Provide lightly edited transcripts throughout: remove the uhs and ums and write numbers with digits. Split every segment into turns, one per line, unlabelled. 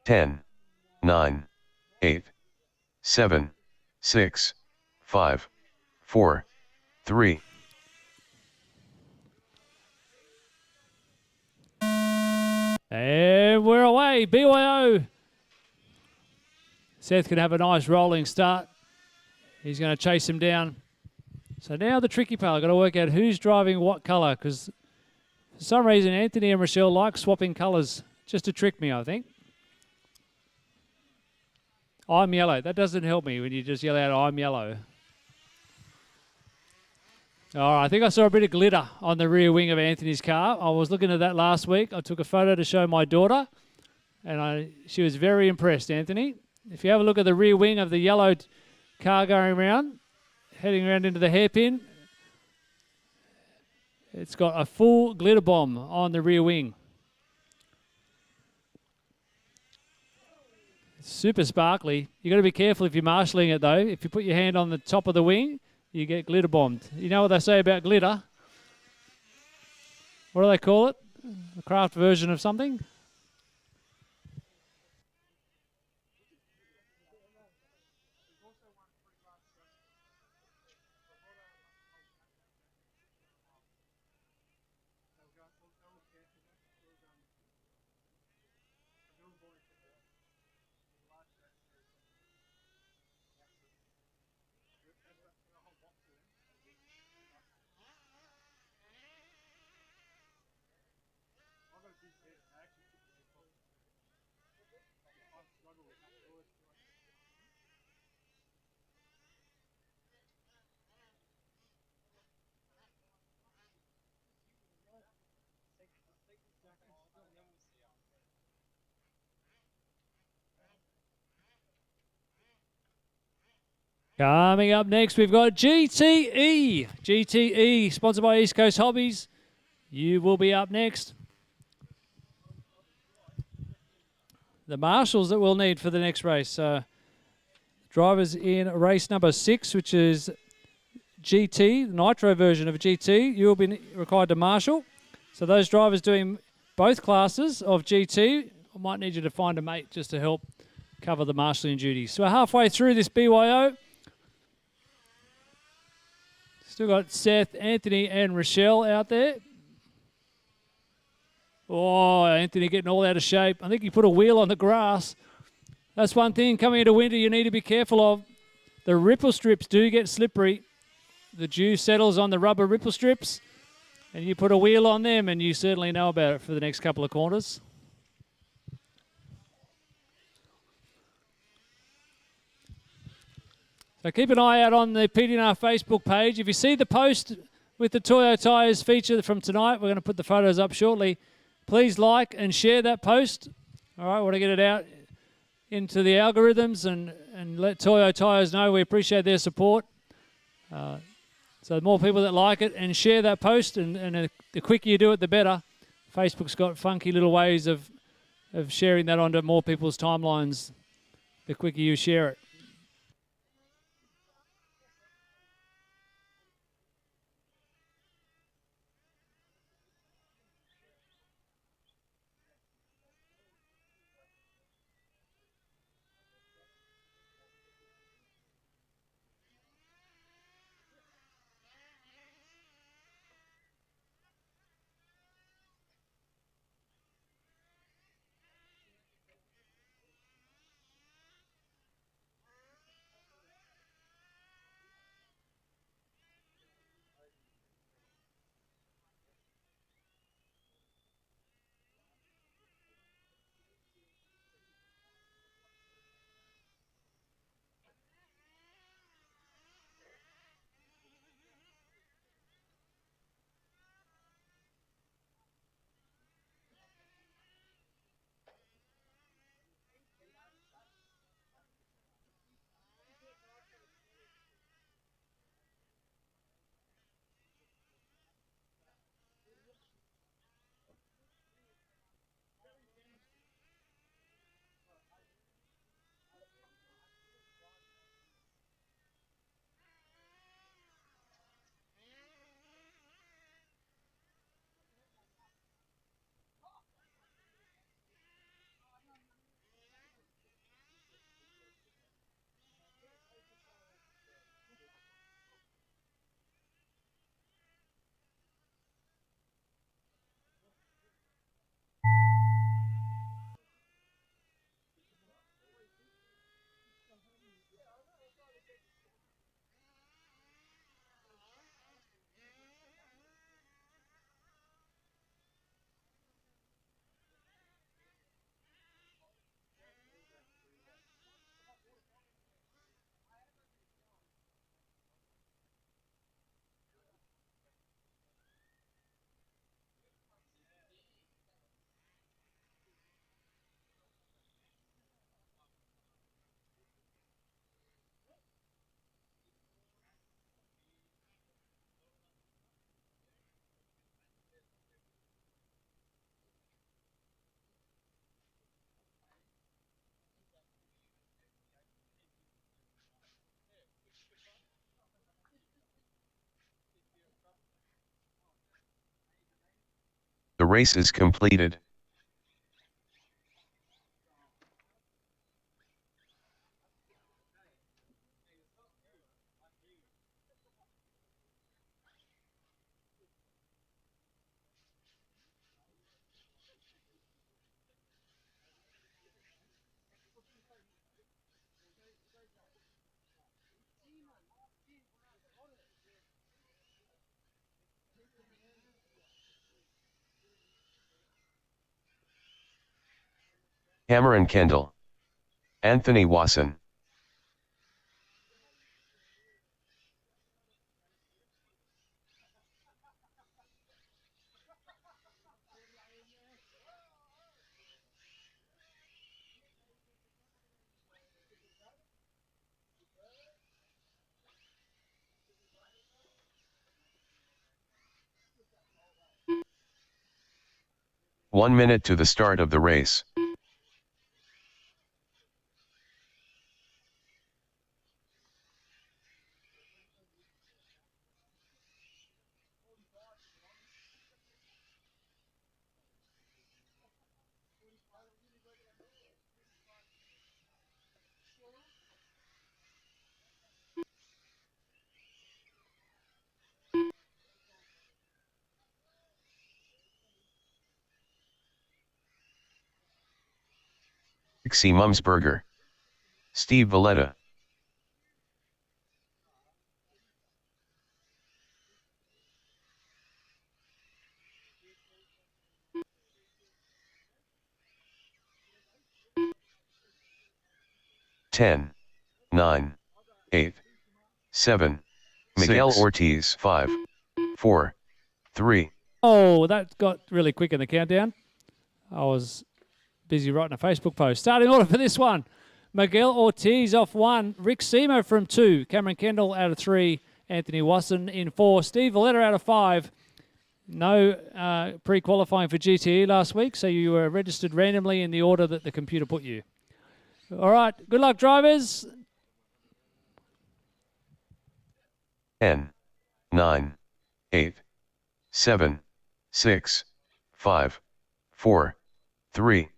10, 9, 8, 7, 6, 5, 4, 3.
And we're away. BYO. Seth can have a nice rolling start. He's going to chase him down. So now the tricky part. I've got to work out who's driving what colour, because for some reason Anthony and Rochelle like swapping colours just to trick me, I think. I'm yellow. That doesn't help me when you just yell out, I'm yellow. All right, I think I saw a bit of glitter on the rear wing of Anthony's car. I was looking at that last week. I took a photo to show my daughter, and she was very impressed, Anthony. If you have a look at the rear wing of the yellow car going around, heading around into the hairpin, it's got a full glitter bomb on the rear wing. It's super sparkly. You've got to be careful if you're marshalling it, though. If you put your hand on the top of the wing, you get glitter bombed. You know what they say about glitter? What do they call it? A craft version of something? Coming up next, we've got GTE. GTE, sponsored by East Coast Hobbies. You will be up next. The marshals that we'll need for the next race. Drivers in race number 6, which is GT, the nitro version of GT. You will be required to marshal. So those drivers doing both classes of GT, I might need you to find a mate just to help cover the marshalling duties. So we're halfway through this BYO. Still got Seth, Anthony, and Rochelle out there. Oh, Anthony getting all out of shape. I think he put a wheel on the grass. That's one thing coming into winter you need to be careful of. The ripple strips do get slippery. The dew settles on the rubber ripple strips, and you put a wheel on them, and you certainly know about it for the next couple of corners. So keep an eye out on the PDNR Facebook page. If you see the post with the Toyo tyres feature from tonight, we're going to put the photos up shortly. Please like and share that post. All right, we want to get it out into the algorithms and let Toyo tyres know we appreciate their support. So the more people that like it and share that post, and the quicker you do it, the better. Facebook's got funky little ways of sharing that onto more people's timelines, the quicker you share it.
race is completed. Cameron Kendall. Anthony Wasson. One minute to the start of the race. Seymonsbergen. Steve Valletta. Ten, 9, 8, 7, Miguel Ortiz 5, 4, 3.
Oh, that got really quick in the countdown. I was busy writing a Facebook post. Starting order for this one. Miguel Ortiz off 1. Rick Seymour from 2. Cameron Kendall out of 3. Anthony Wasson in 4. Steve Valletta out of 5. No pre-qualifying for GTE last week, so you were registered randomly in the order that the computer put you. All right, good luck, drivers.
10, 9, 8, 7, 6, 5, 4, 3.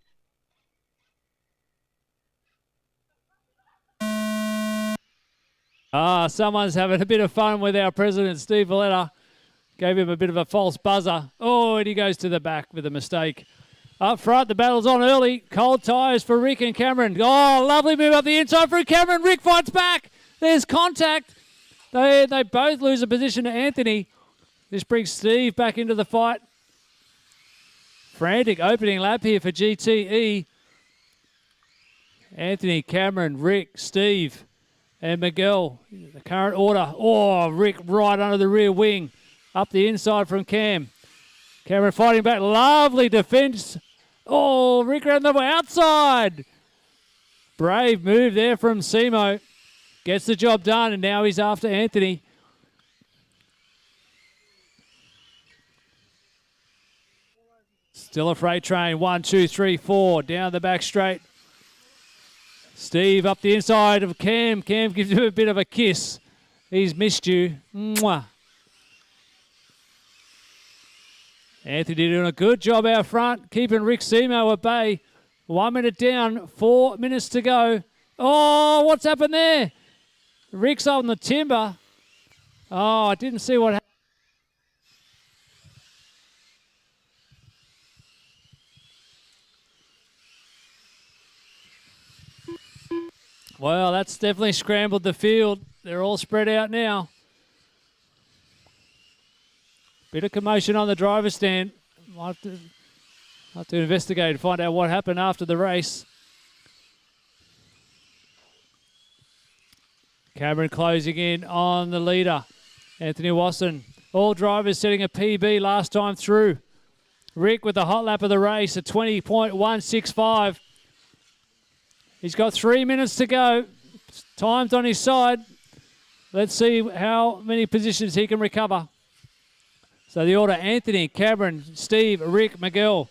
Someone's having a bit of fun with our president, Steve Valletta. Gave him a bit of a false buzzer. Oh, and he goes to the back with a mistake. Up front, the battle's on early. Cold tyres for Rick and Cameron. Oh, lovely move up the inside for Cameron. Rick fights back. There's contact. They both lose a position to Anthony. This brings Steve back into the fight. Frantic opening lap here for GTE. Anthony, Cameron, Rick, Steve, and Miguel. The current order. Oh, Rick right under the rear wing. Up the inside from Cam. Cameron fighting back. Lovely defense. Oh, Rick around the outside. Brave move there from Seymour. Gets the job done, and now he's after Anthony. Still a freight train. 1, 2, 3, 4. Down the back straight. Steve up the inside of Cam. Cam gives him a bit of a kiss. He's missed you. Mwah. Anthony doing a good job out front, keeping Rick Seymour at bay. 1 minute down, 4 minutes to go. Oh, what's happened there? Rick's on the timber. Oh, I didn't see what happened. Well, that's definitely scrambled the field. They're all spread out now. Bit of commotion on the driver's stand. Might have to investigate and find out what happened after the race. Cameron closing in on the leader, Anthony Wasson. All drivers setting a PB last time through. Rick with the hot lap of the race at 20.165. He's got 3 minutes to go. Time's on his side. Let's see how many positions he can recover. So the order, Anthony, Cameron, Steve, Rick, Miguel.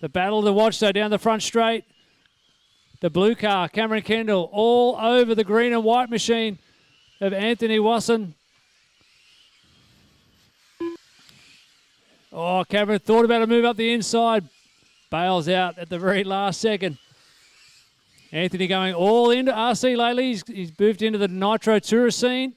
The battle to watch, though, down the front straight. The blue car, Cameron Kendall, all over the green and white machine of Anthony Wasson. Oh, Cameron thought about a move up the inside. Bails out at the very last second. Anthony going all into RC lately. He's moved into the Nitro Tourer scene.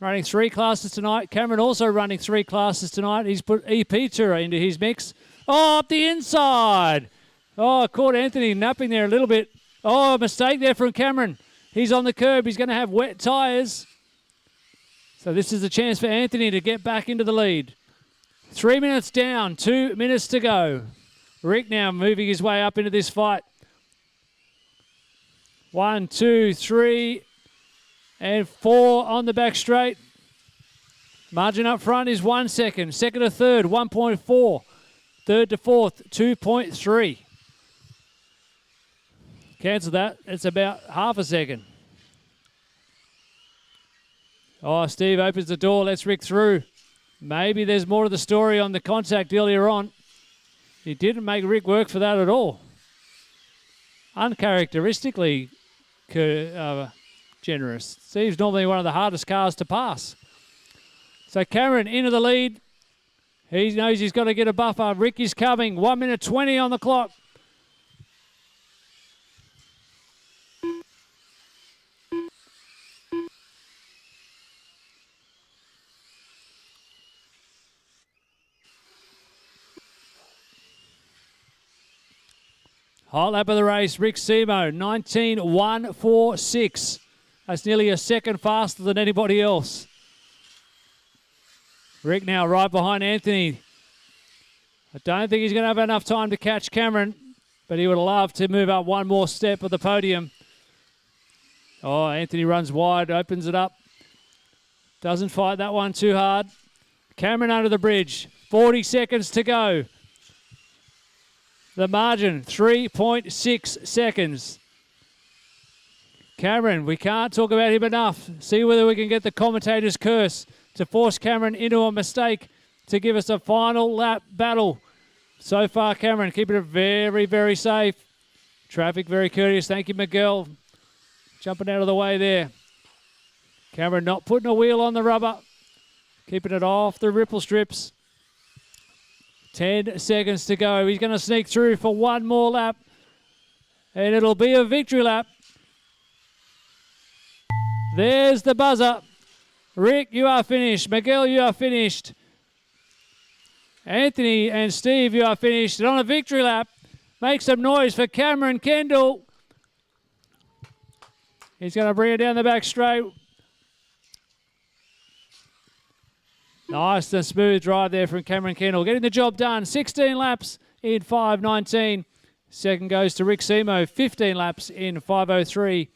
Running 3 classes tonight. Cameron also running 3 classes tonight. He's put EP Tourer into his mix. Oh, up the inside. Oh, caught Anthony napping there a little bit. Oh, mistake there from Cameron. He's on the curb. He's going to have wet tyres. So this is a chance for Anthony to get back into the lead. 3 minutes down, 2 minutes to go. Rick now moving his way up into this fight. 1, 2, 3, and 4 on the back straight. Margin up front is 1 second. Second to third, 1.4. Third to fourth, 2.3. Cancel that. It's about half a second. Oh, Steve opens the door, lets Rick through. Maybe there's more to the story on the contact earlier on. He didn't make Rick work for that at all. Uncharacteristically generous. Steve's normally one of the hardest cars to pass. So Cameron into the lead. He knows he's got to get a buffer. Rick is coming. 1 minute 20 on the clock. Hot lap of the race, Rick Semo, 19.146. That's nearly a second faster than anybody else. Rick now right behind Anthony. I don't think he's going to have enough time to catch Cameron, but he would love to move up one more step of the podium. Oh, Anthony runs wide, opens it up. Doesn't fight that one too hard. Cameron under the bridge, 40 seconds to go. The margin, 3.6 seconds. Cameron, we can't talk about him enough. See whether we can get the commentator's curse to force Cameron into a mistake to give us a final lap battle. So far, Cameron keeping it very, very safe. Traffic very courteous. Thank you, Miguel. Jumping out of the way there. Cameron not putting a wheel on the rubber. Keeping it off the ripple strips. 10 seconds to go. He's going to sneak through for one more lap. And it'll be a victory lap. There's the buzzer. Rick, you are finished. Miguel, you are finished. Anthony and Steve, you are finished. And on a victory lap, make some noise for Cameron Kendall. He's going to bring it down the back straight. Nice and smooth drive there from Cameron Kendall. Getting the job done. 16 laps in 5:19. Second goes to Rick Semo. 15 laps in 5:03.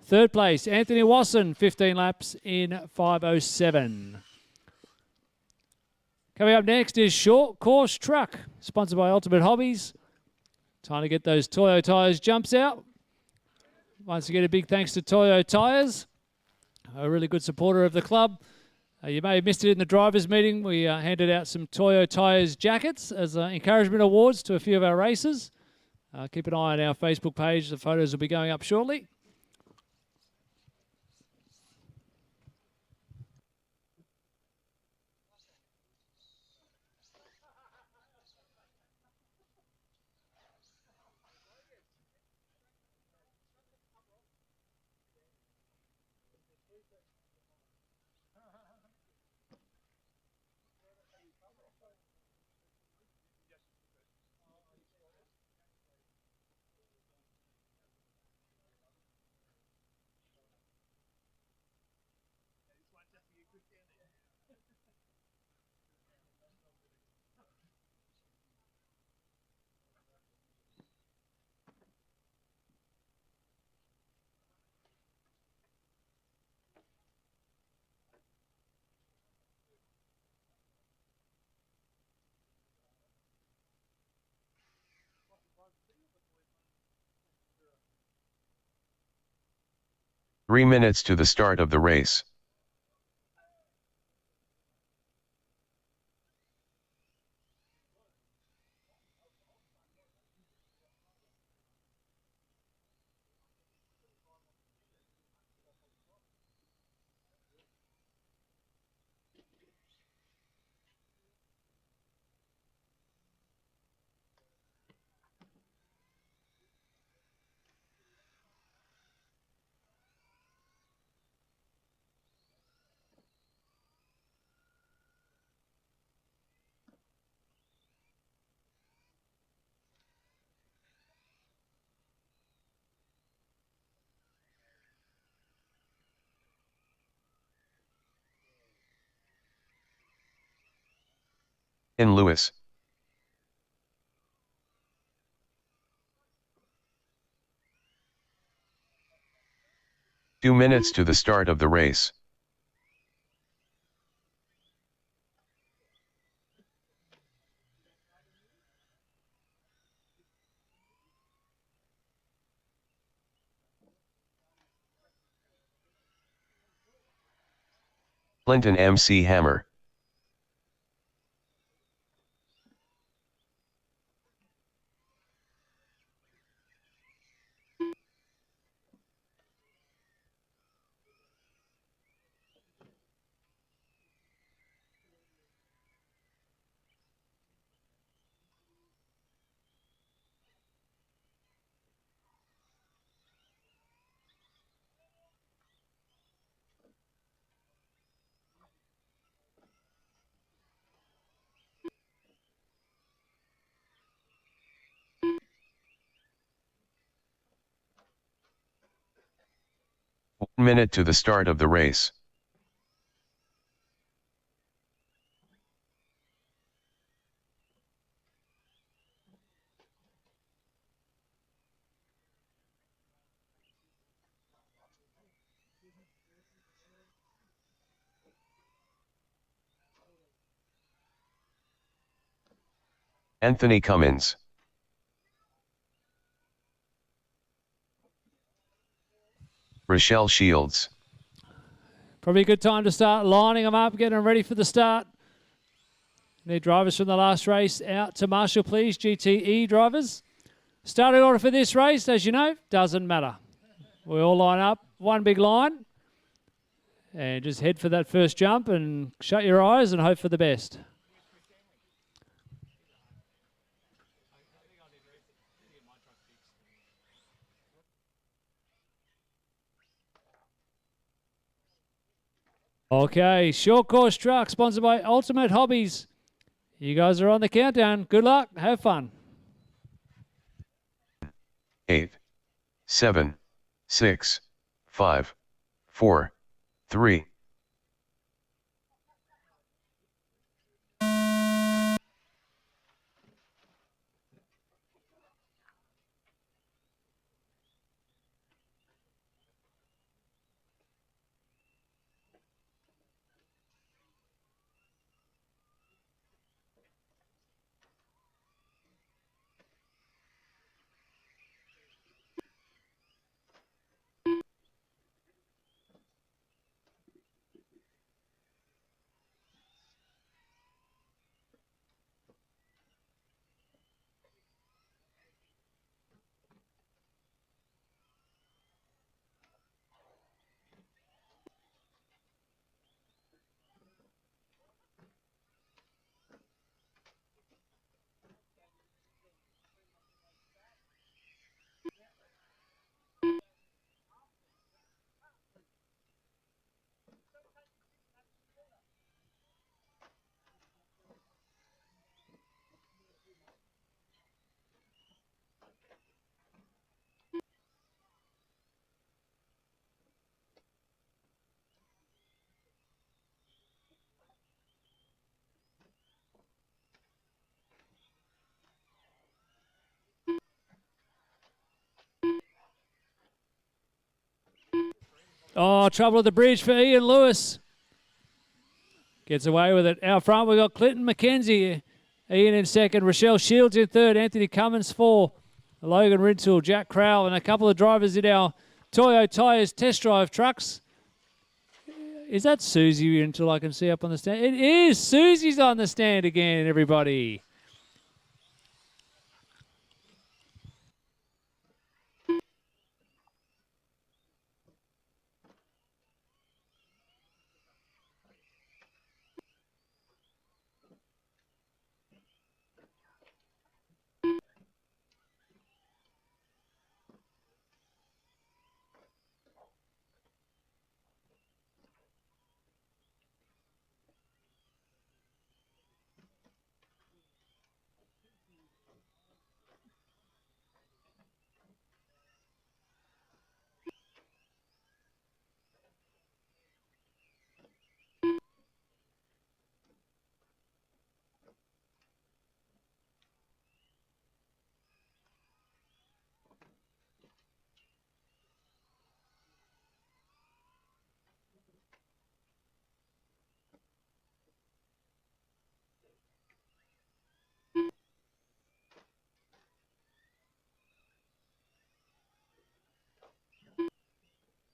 Third place, Anthony Wasson. 15 laps in 5:07. Coming up next is Short Course Truck, sponsored by Ultimate Hobbies. Time to get those Toyo Tyres jumps out. Once again, a big thanks to Toyo Tyres, a really good supporter of the club. You may have missed it in the drivers' meeting. We handed out some Toyo Tyres jackets as encouragement awards to a few of our races. Keep an eye on our Facebook page. The photos will be going up shortly.
Three minutes to the start of the race. Vall-Ken Lewis. Two minutes to the start of the race. Clinton MC Hammer. One minute to the start of the race. Anthony Cummins. Rochelle Shields.
Probably a good time to start lining them up, getting them ready for the start. Need drivers from the last race out to Marshall, please. GTE drivers. Starting order for this race, as you know, doesn't matter. We all line up, one big line. And just head for that first jump and shut your eyes and hope for the best. Okay, short course truck sponsored by Ultimate Hobbies. You guys are on the countdown. Good luck. Have fun.
8, 7, 6, 5, 4, 3.
Oh, trouble at the bridge for Ian Lewis. Gets away with it. Out front, we've got Clinton McKenzie. Ian in second. Rochelle Shields in third. Anthony Cummins four. Logan Rintoul, Jack Crowell, and a couple of drivers in our Toyo Tyres test drive trucks. Is that Susie Rintoul I can see up on the stand? It is. Susie's on the stand again, everybody.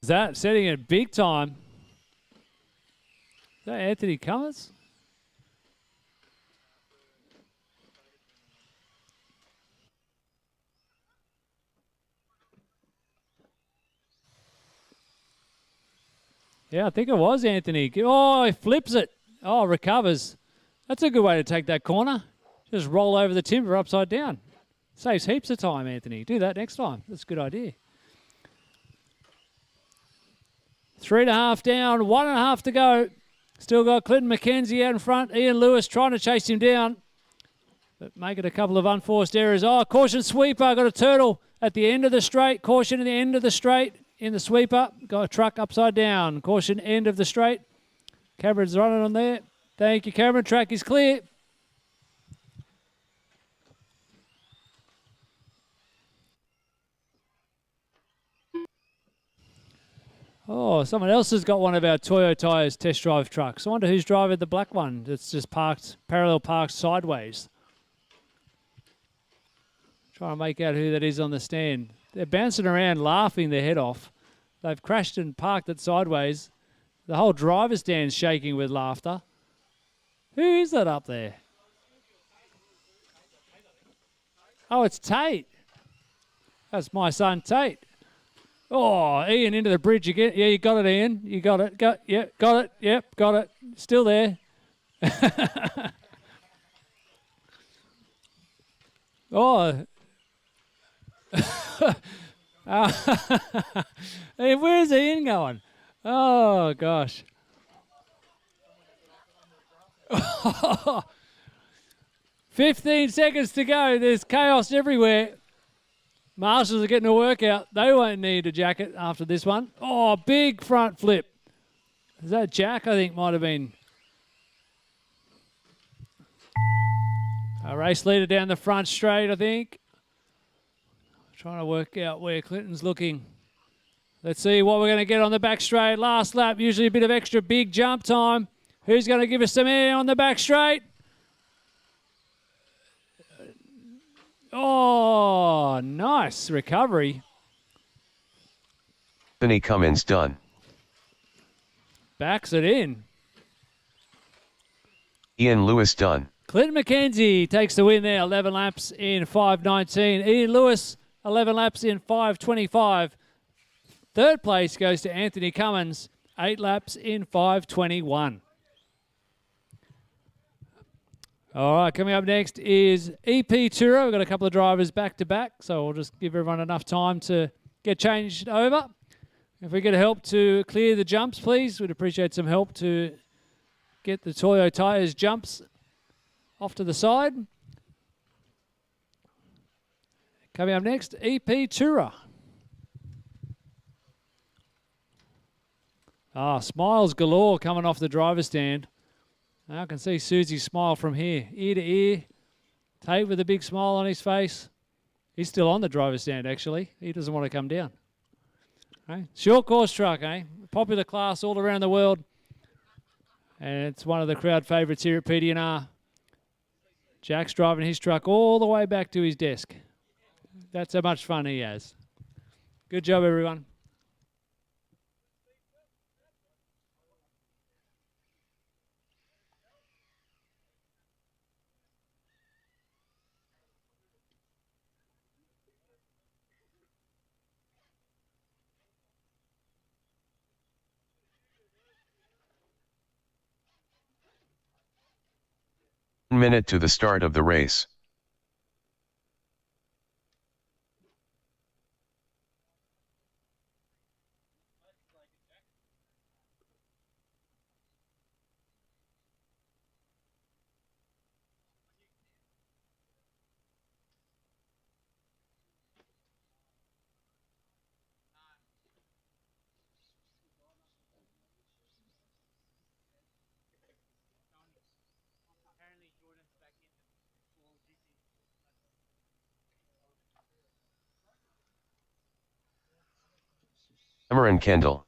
that? Setting it big time. Is that Anthony Cummins? Yeah, I think it was Anthony. Oh, he flips it. Oh, recovers. That's a good way to take that corner. Just roll over the timber upside down. Saves heaps of time, Anthony. Do that next time. That's a good idea. 3.5 down, 1.5 to go. Still got Clinton McKenzie out in front. Ian Lewis trying to chase him down, but making a couple of unforced errors. Oh, caution sweeper. Got a turtle at the end of the straight. Caution at the end of the straight in the sweeper. Got a truck upside down. Caution end of the straight. Cameron's running on there. Thank you, Cameron. Track is clear. Oh, someone else has got one of our Toyo Tyres test drive trucks. I wonder who's driving the black one that's just parked, parallel parked sideways. Trying to make out who that is on the stand. They're bouncing around laughing their head off. They've crashed and parked it sideways. The whole driver's stand's shaking with laughter. Who is that up there? Oh, it's Tate. That's my son, Tate. Oh, Ian into the bridge again. Yeah, you got it, Ian. You got it. Got it. Yep, got it. Still there. Oh. Hey, where's Ian going? Oh, gosh. 15 seconds to go. There's chaos everywhere. Marshals are getting a workout. They won't need a jacket after this one. Oh, big front flip. Is that Jack? I think might have been. A race leader down the front straight, I think. Trying to work out where Clinton's looking. Let's see what we're going to get on the back straight. Last lap, usually a bit of extra big jump time. Who's going to give us some air on the back straight? Oh, nice recovery.
Anthony Cummins done.
Backs it in.
Ian Lewis done.
Clinton McKenzie takes the win there. 11 laps in 5:19. Ian Lewis, 11 laps in 5:25. Third place goes to Anthony Cummins, 8 laps in 5:21. All right, coming up next is EP Tour. We've got a couple of drivers back to back, so we'll just give everyone enough time to get changed over. If we get help to clear the jumps, please, we'd appreciate some help to get the Toyo Tyres jumps off to the side. Coming up next, EP Tour. Ah, smiles galore coming off the driver's stand. I can see Susie's smile from here, ear to ear. Tate with a big smile on his face. He's still on the driver's stand, actually. He doesn't want to come down. Okay. Short course truck, eh? Popular class all around the world. And it's one of the crowd favourites here at PDNR. Jack's driving his truck all the way back to his desk. That's how much fun he has. Good job, everyone.
Minute to the start of the race. Cameron Kendall.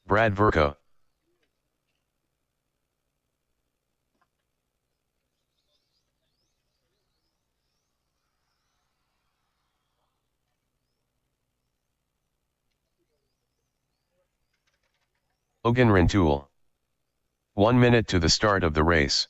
Brad Verco. Ogan Rintoul. 1 minute to the start of the race.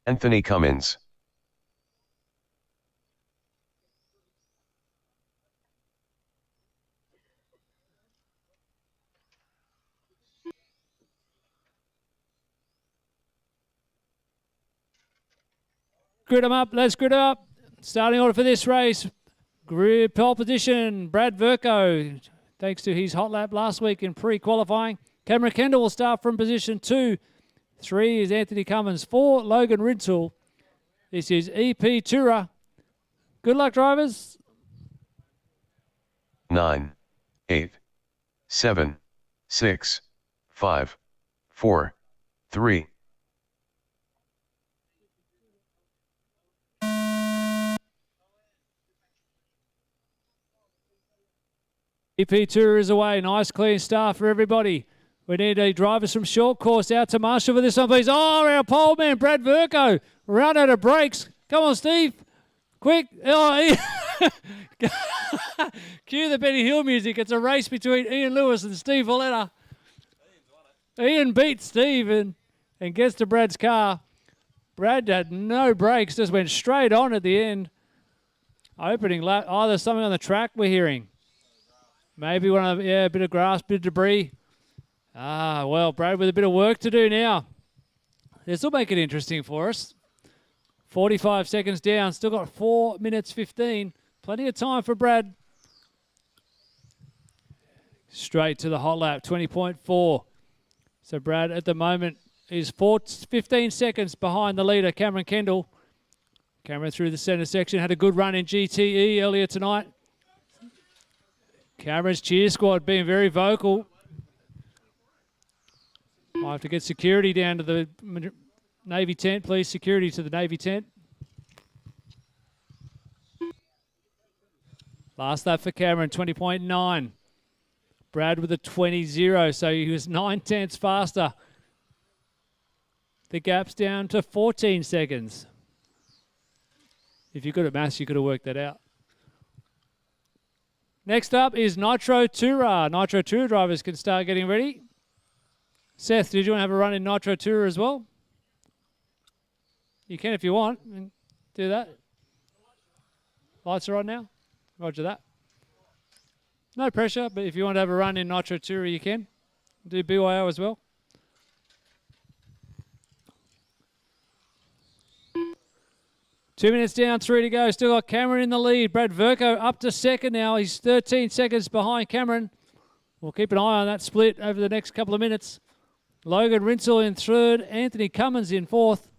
Anthony Cummins.
Grid them up. Let's grid them up. Starting order for this race. Grid pole position. Brad Verco, thanks to his hot lap last week in pre-qualifying. Cameron Kendall will start from position 2. 3 is Anthony Cummins. 4, Logan Rintoul. This is EP Tura. Good luck, drivers.
9, 8, 7, 6, 5, 4, 3.
EP Tour is away. Nice clean start for everybody. We need a drivers from short course out to Marshall for this one, please. Oh, our pole man, Brad Verco. Run out of brakes. Come on, Steve. Quick. Oh, cue the Benny Hill music. It's a race between Ian Lewis and Steve Valletta. Ian beats Steve and gets to Brad's car. Brad had no brakes, just went straight on at the end. Opening lap. Oh, there's something on the track we're hearing. Maybe a bit of grass, bit of debris. Ah, well, Brad with a bit of work to do now. This will make it interesting for us. 45 seconds down, still got 4 minutes 15. Plenty of time for Brad. Straight to the hot lap, 20.4. So Brad at the moment is 15 seconds behind the leader, Cameron Kendall. Cameron through the centre section, had a good run in GTE earlier tonight. Cameron's cheer squad being very vocal. Might have to get security down to the Navy tent, please. Security to the Navy tent. Last lap for Cameron, 20.9. Brad with a 20.0, so he was 9/10 faster. The gap's down to 14 seconds. If you're good at maths, you could have worked that out. Next up is Nitro Tourer. Nitro Tourer drivers can start getting ready. Seth, did you want to have a run in Nitro Tourer as well? You can if you want. Do that. Lights are on now. Roger that. No pressure, but if you want to have a run in Nitro Tourer, you can. Do BYO as well. Two minutes down, 3 to go. Still got Cameron in the lead. Brad Verco up to second now. He's 13 seconds behind Cameron. We'll keep an eye on that split over the next couple of minutes. Logan Rintoul in third. Anthony Cummins in fourth.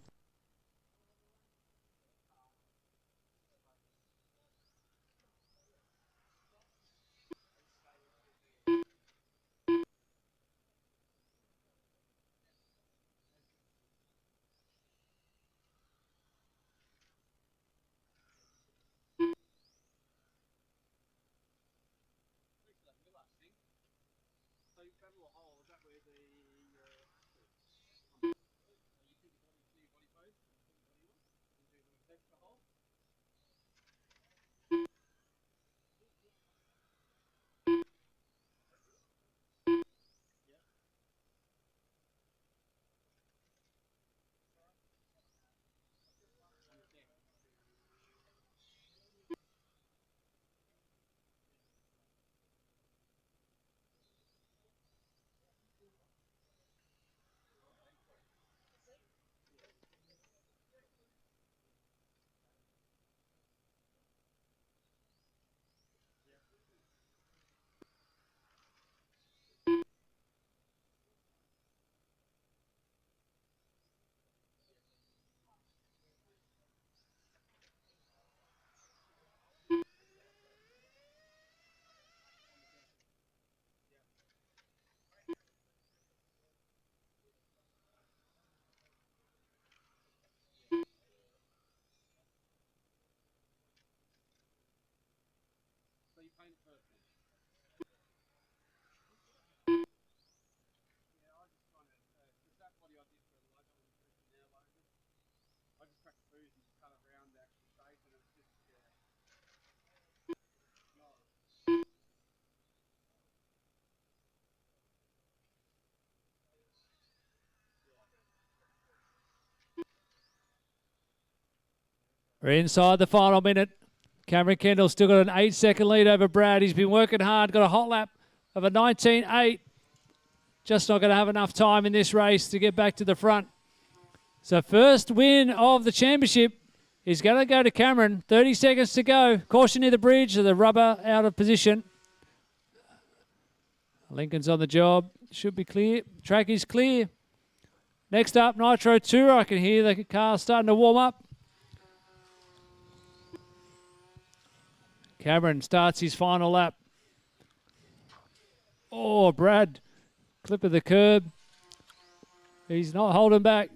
We're inside the final minute. Cameron Kendall still got an 8-second lead over Brad. He's been working hard, got a hot lap of a 19.8. Just not going to have enough time in this race to get back to the front. So first win of the championship is going to go to Cameron. 30 seconds to go. Caution near the bridge. The rubber out of position. Lincoln's on the job. Should be clear. Track is clear. Next up, Nitro Tour. I can hear the car starting to warm up. Cameron starts his final lap. Oh, Brad. Clip of the curb. He's not holding back.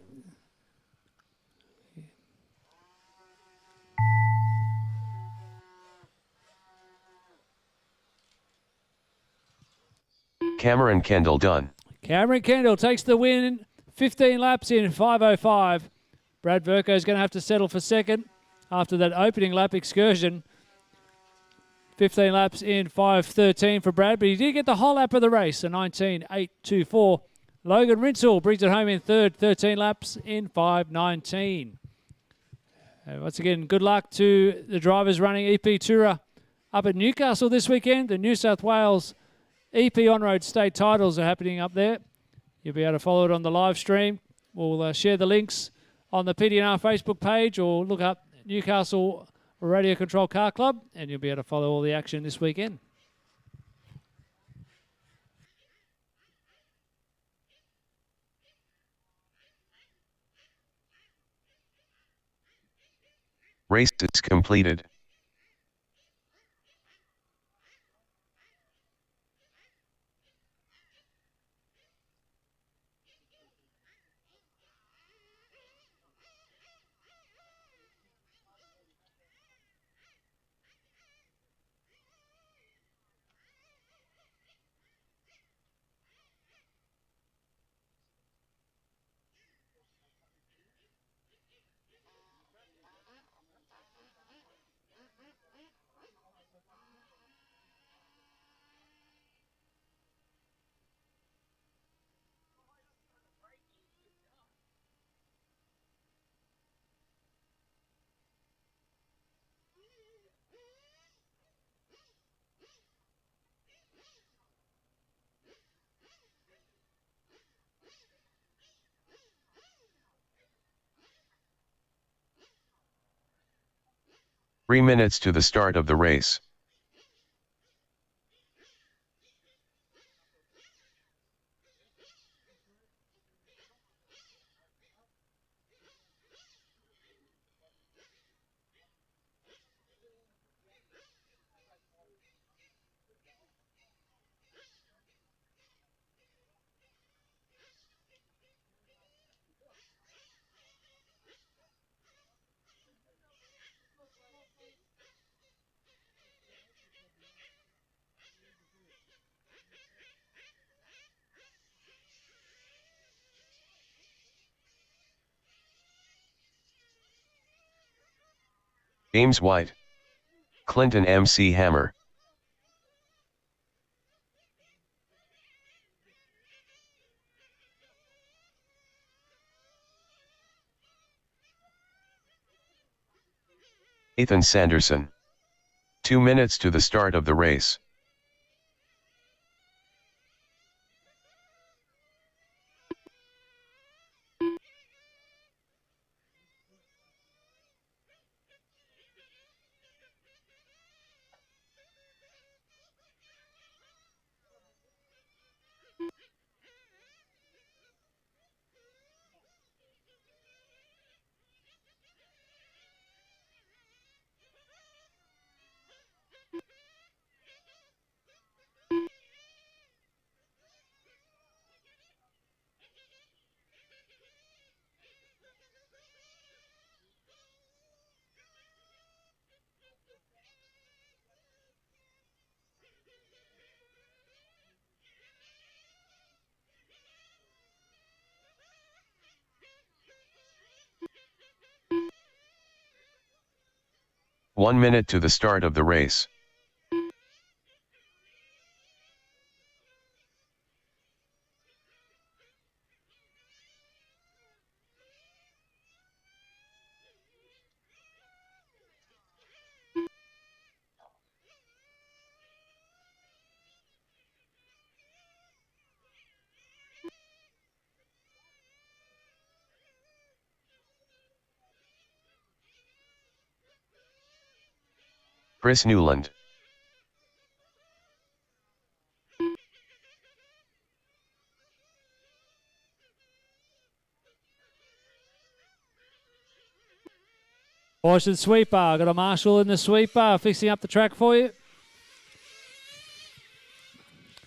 Cameron Kendall done.
Cameron Kendall takes the win. 15 laps in 5:05. Brad Verco is going to have to settle for second after that opening lap excursion. 15 laps in 5:13 for Brad, but he did get the whole lap of the race, a 19.824. Logan Rinsel brings it home in third, 13 laps in 5:19. Once again, good luck to the drivers running EP Tourer up at Newcastle this weekend. The New South Wales EP On-Road State titles are happening up there. You'll be able to follow it on the live stream. We'll share the links on the PDNR Facebook page or look up Newcastle Radio Control Car Club, and you'll be able to follow all the action this weekend.
Race is completed. Three minutes to the start of the race. James White. Clinton MC Hammer. Ethan Sanderson. 2 minutes to the start of the race. 1 minute to the start of the race. Chris Newland.
Caution sweeper. Got a marshal in the sweeper fixing up the track for you.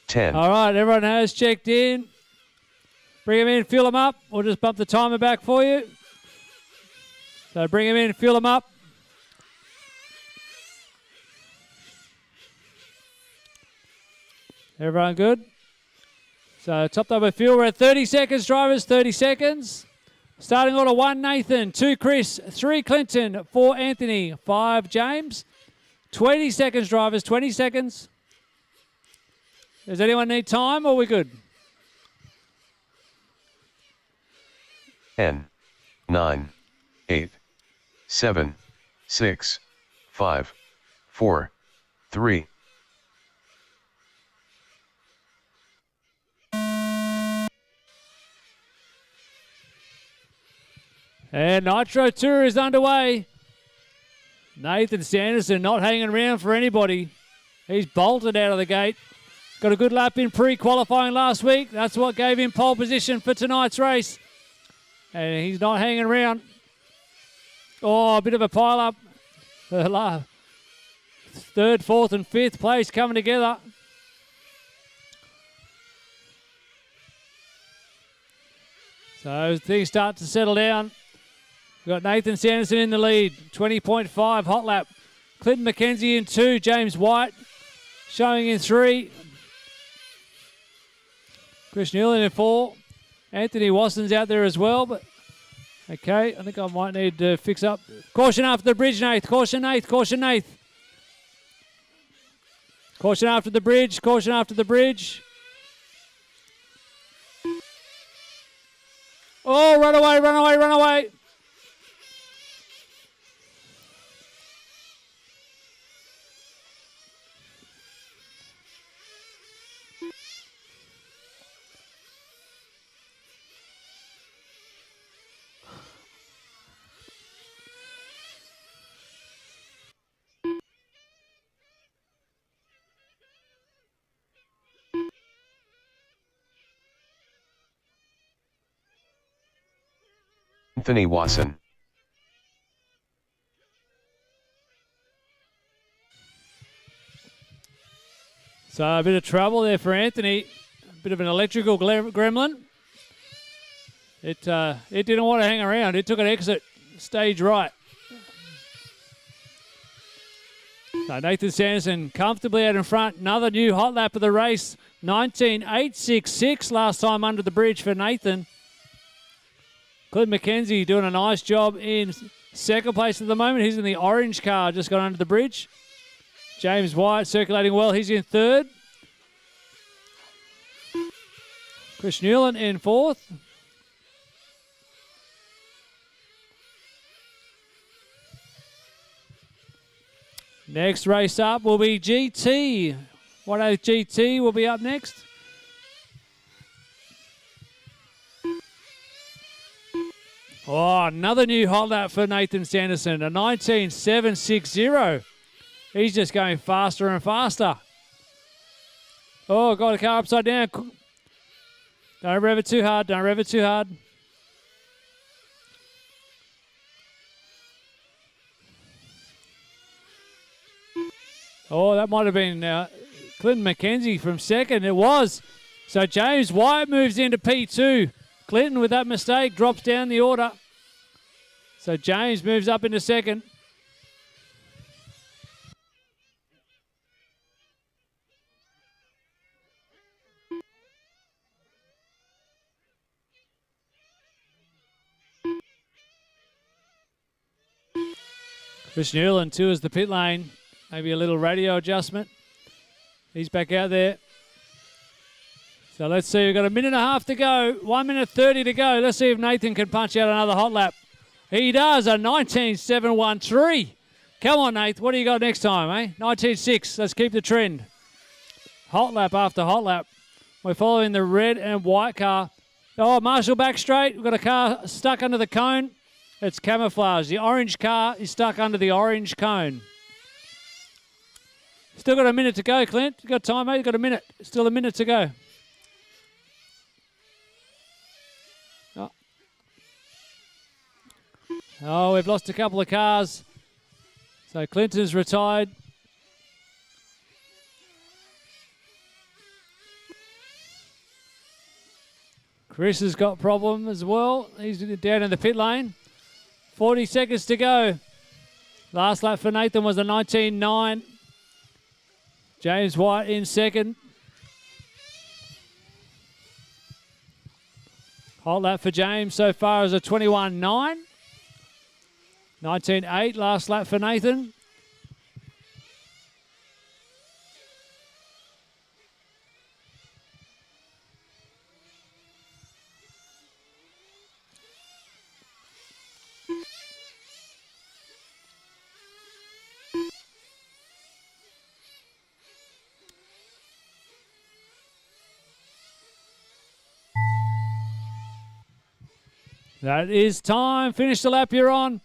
10.
All right, everyone has checked in. Bring them in, fill them up. We'll just bump the timer back for you. So bring them in, fill them up. Everyone good? So top double fuel, we're at 30 seconds, drivers, 30 seconds. Starting order 1, Nathan, 2, Chris, 3, Clinton, 4, Anthony, 5, James. 20 seconds, drivers, 20 seconds. Does anyone need time or are we good?
10, 9, 8, 7, 6, 5, 4, 3.
And Nitro Tour is underway. Nathan Sanderson not hanging around for anybody. He's bolted out of the gate. Got a good lap in pre-qualifying last week. That's what gave him pole position for tonight's race. And he's not hanging around. Oh, a bit of a pile-up. Third, fourth, and fifth place coming together. So things start to settle down. We've got Nathan Sanderson in the lead, 20.5 hot lap. Clinton McKenzie in 2, James White showing in 3. Chris Newland in 4. Anthony Wasson's out there as well, but okay, I think I might need to fix up. Caution after the bridge, Nath. Caution, Nath. Caution, Nath. Caution after the bridge. Caution after the bridge. Oh, run away, run away, run away.
Anthony Wasson.
So a bit of trouble there for Anthony. A bit of an electrical gremlin. It didn't want to hang around. It took an exit stage right. So Nathan Sanderson comfortably out in front. Another new hot lap of the race. 19.866 last time under the bridge for Nathan. Clint McKenzie doing a nice job in second place at the moment. He's in the orange car, just got under the bridge. James White circulating well. He's in third. Chris Newland in fourth. Next race up will be GT. What a GT will be up next. Oh, another new hot lap for Nathan Sanderson, a 19.760. He's just going faster and faster. Oh, got a car upside down. Don't rev it too hard, don't rev it too hard. Oh, that might have been Clinton McKenzie from second. It was. So James White moves into P2. Clinton, with that mistake, drops down the order. So James moves up into second. Chris Newland tours the pit lane. Maybe a little radio adjustment. He's back out there. So let's see. We've got a minute and a half to go. 1 minute 30 to go. Let's see if Nathan can punch out another hot lap. He does. A 19.713. Come on, Nate. What do you got next time, eh? 19.6. Let's keep the trend. Hot lap after hot lap. We're following the red and white car. Oh, Marshall back straight. We've got a car stuck under the cone. It's camouflage. The orange car is stuck under the orange cone. Still got a minute to go, Clint. You got time, mate? You got a minute. Still a minute to go. Oh, we've lost a couple of cars. So Clinton's retired. Chris has got problem as well. He's down in the pit lane. 40 seconds to go. Last lap for Nathan was a 19.9. James White in second. Hot lap for James so far is a 21.9. 19.8 last lap for Nathan. That is time. Finish the lap you're on.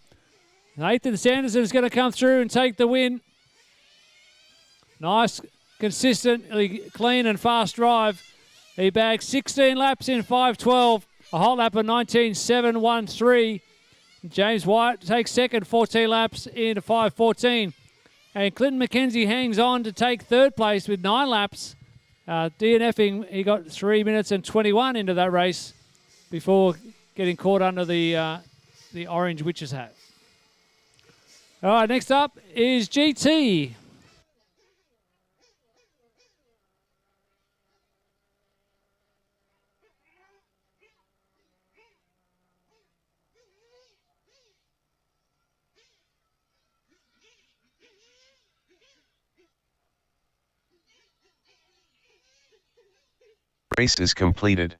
Nathan Sanderson is going to come through and take the win. Nice, consistently clean and fast drive. He bagged 16 laps in 5.12. A hot lap of 19.713. James White takes second, 14 laps into 5.14. And Clinton McKenzie hangs on to take third place with 9 laps. DNFing, he got 3 minutes and 21 into that race before getting caught under the orange witch's hat. All right, next up is GT.
Race is completed.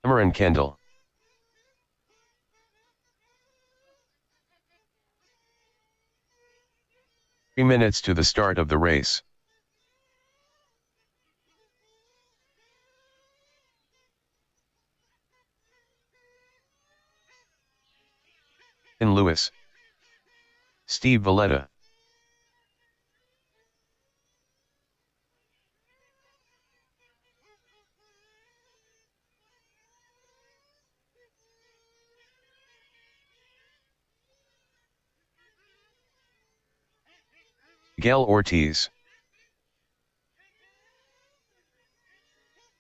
Hammer and Kendall. Three minutes to the start of the race. In Lewis. Steve Valletta. Miguel Ortiz.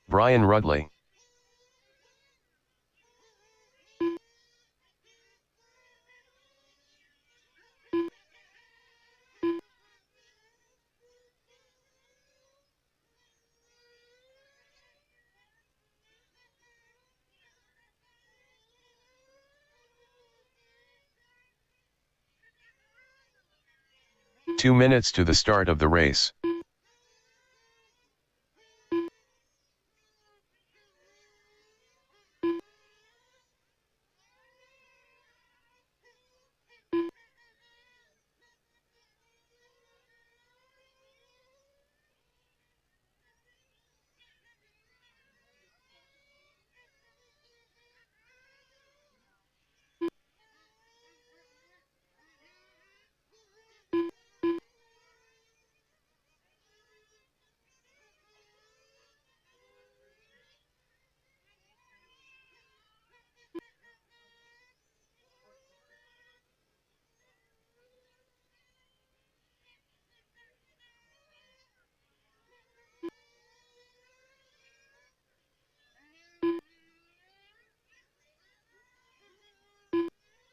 Brian Rudley. Two minutes to the start of the race.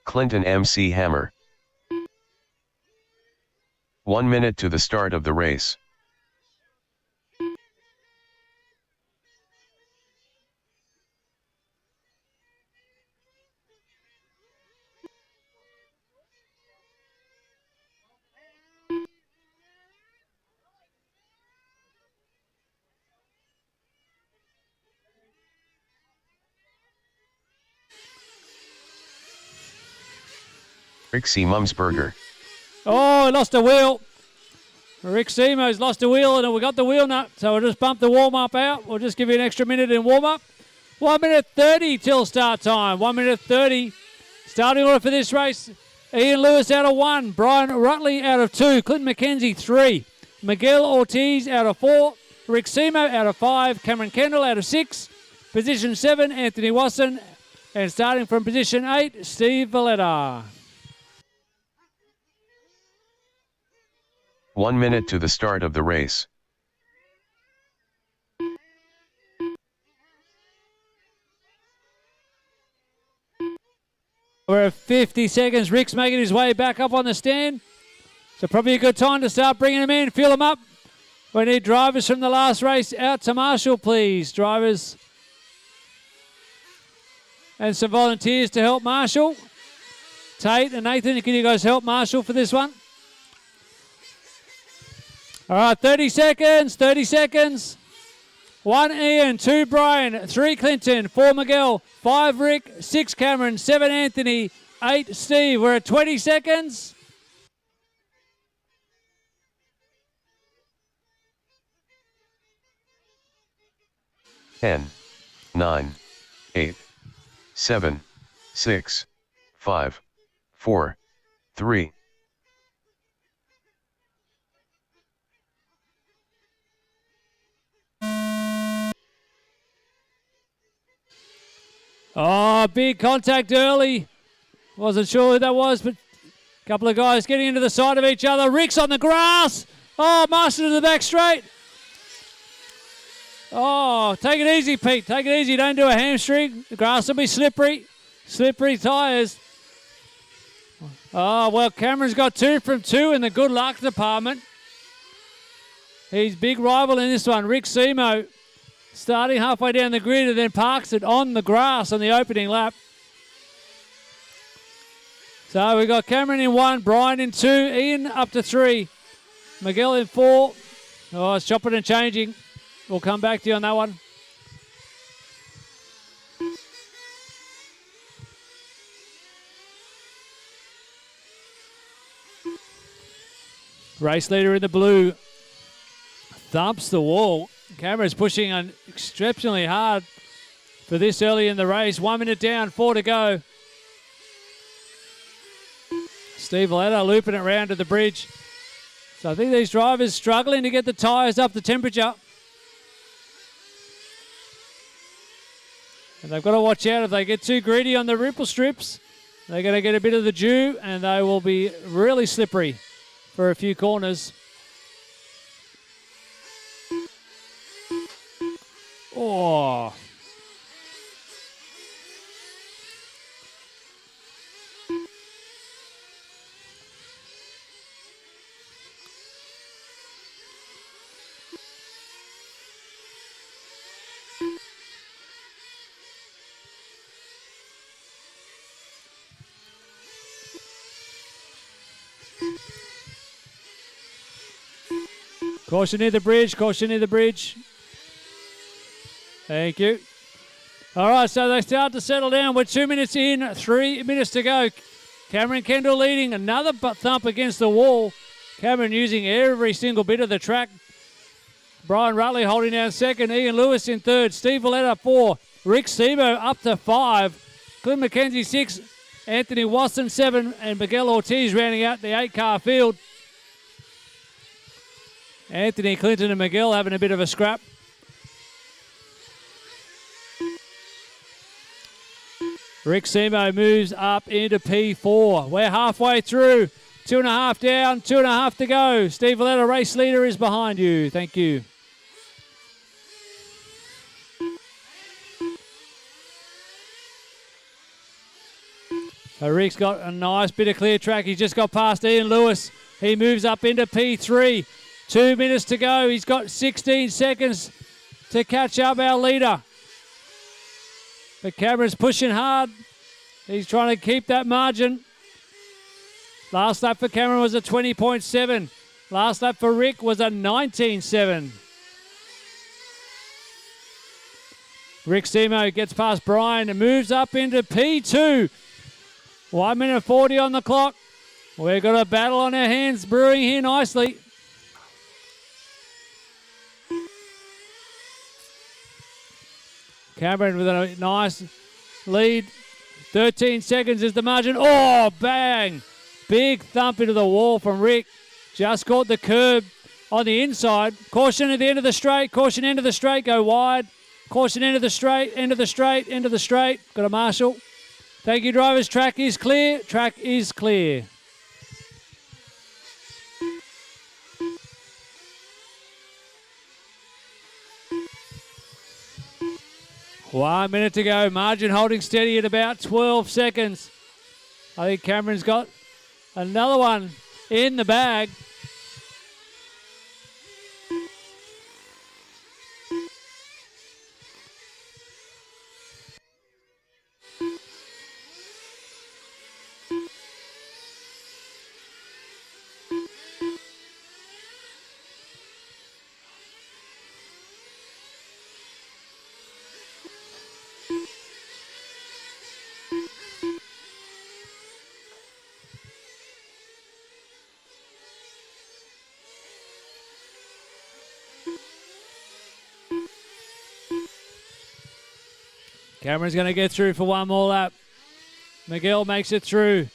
Clinton MC Hammer. 1 minute to the start of the race. Seymonsbergen.
Oh, he lost a wheel. Rick Seymos lost a wheel, and we got the wheel nut, so we'll just bump the warm-up out. We'll just give you an extra minute in warm-up. 1 minute 30 till start time. 1 minute 30. Starting order for this race. Ian Lewis out of 1. Brian Rutley out of 2. Clinton McKenzie 3. Miguel Ortiz out of 4. Rick Seymour out of 5. Cameron Kendall out of 6. Position 7, Anthony Wasson. And starting from position 8, Steve Valletta.
1 minute to the start of the race.
We're at 50 seconds. Rick's making his way back up on the stand. So probably a good time to start bringing them in. Fill them up. We need drivers from the last race out to Marshall, please. Drivers. And some volunteers to help Marshall. Tate and Nathan, can you guys help Marshall for this one? All right, 30 seconds, 30 seconds. 1 Ian, 2 Brian, 3 Clinton, 4 Miguel, 5 Rick, 6 Cameron, 7 Anthony, 8 Steve. We're at 20 seconds.
Ten, 9, 8, 7, 6, 5, 4, 3.
Oh, big contact early. Wasn't sure who that was, but a couple of guys getting into the side of each other. Rick's on the grass. Oh, Master to the back straight. Oh, take it easy, Pete. Take it easy. Don't do a hamstring. The grass will be slippery. Slippery tyres. Oh, well, Cameron's got 2 from 2 in the good luck department. He's big rival in this one. Rick Seymour starting halfway down the grid and then parks it on the grass on the opening lap. So we got Cameron in 1, Brian in 2, Ian up to 3, Miguel in 4. Oh, it's chopping and changing. We'll come back to you on that one. Race leader in the blue thumps the wall. Camera's pushing on exceptionally hard for this early in the race. 1 minute down, 4 to go. Steve Valletta looping it around to the bridge. So I think these drivers struggling to get the tyres up to temperature. And they've got to watch out if they get too greedy on the ripple strips. They're going to get a bit of the dew and they will be really slippery for a few corners. Oh. Caution near the bridge, caution near the bridge. Thank you. All right, so they start to settle down. We're 2 minutes in, 3 minutes to go. Cameron Kendall leading, another thump against the wall. Cameron using every single bit of the track. Brian Rutley holding down second. Ian Lewis in third. Steve Valletta 4. Rick Sebo up to 5. Clint McKenzie 6. Anthony Wasson 7. And Miguel Ortiz rounding out the 8-car field. Anthony, Clinton and Miguel having a bit of a scrap. Rick Semo moves up into P4. We're halfway through. 2.5 down, 2.5 to go. Steve Valletta, race leader, is behind you. Thank you. Rick's got a nice bit of clear track. He's just got past Ian Lewis. He moves up into P3. 2 minutes to go. He's got 16 seconds to catch up our leader. But Cameron's pushing hard. He's trying to keep that margin. Last lap for Cameron was a 20.7. Last lap for Rick was a 19.7. Rick Seymour gets past Brian and moves up into P2. 1 minute 40 on the clock. We've got a battle on our hands brewing here nicely. Cameron with a nice lead. 13 seconds is the margin. Oh, bang. Big thump into the wall from Rick. Just caught the curb on the inside. Caution at the end of the straight. Caution end of the straight. Go wide. Caution end of the straight. End of the straight. End of the straight. Got a marshal. Thank you, drivers. Track is clear. Track is clear. One minute to go. Margin holding steady at about 12 seconds. I think Cameron's got another one in the bag. Cameron's going to get through for one more lap. Miguel makes it through.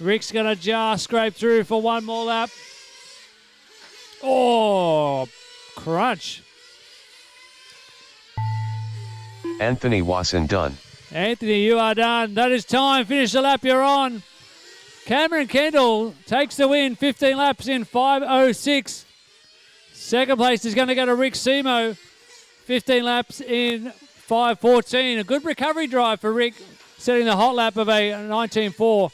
Rick's going to just scrape through for one more lap. Oh, crunch.
Anthony Wasson done.
Anthony, you are done. That is time. Finish the lap you're on. Cameron Kendall takes the win. 15 laps in 5:06. Second place is going to go to Rick Seymour. 15 laps in 5:14. A good recovery drive for Rick, setting the hot lap of a 19.4.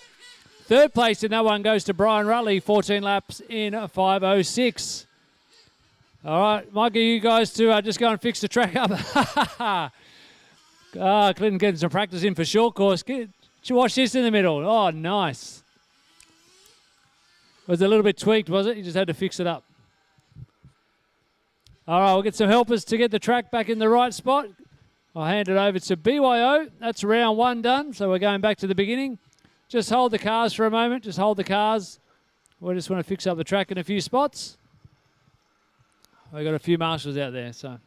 Third place in that one goes to Brian Rutley, 14 laps in 5:06. All right, might get you guys to just go and fix the track up. Clinton getting some practice in for short course. Watch this in the middle. Oh, nice. Was a little bit tweaked, was it? You just had to fix it up. All right, we'll get some helpers to get the track back in the right spot. I'll hand it over to BYO. That's round one done, so we're going back to the beginning. Just hold the cars for a moment. Just hold the cars. We just want to fix up the track in a few spots. We've got a few marshals out there, so...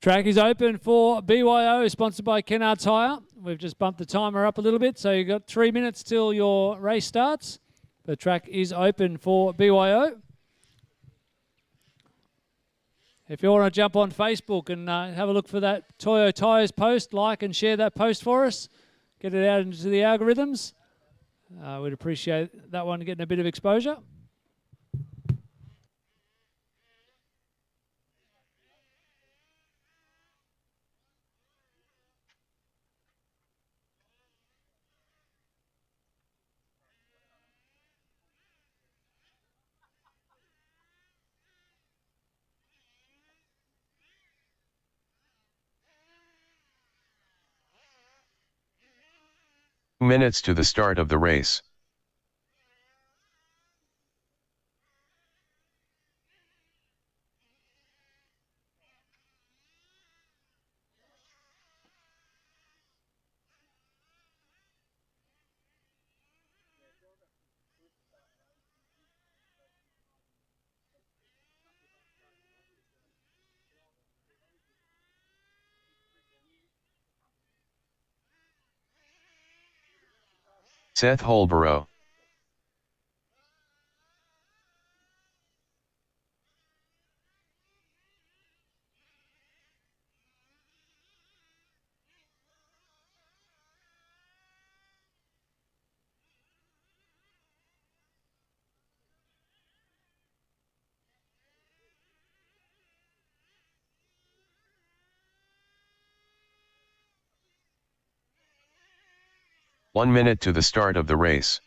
Track is open for BYO, sponsored by Kennard Tyre. We've just bumped the timer up a little bit, so you've got 3 minutes till your race starts. The track is open for BYO. If you want to jump on Facebook and have a look for that Toyo Tyres post, like and share that post for us. Get it out into the algorithms. We'd appreciate that one getting a bit of exposure.
Minutes to the start of the race. Seth Holborough. One minute to the start of the race.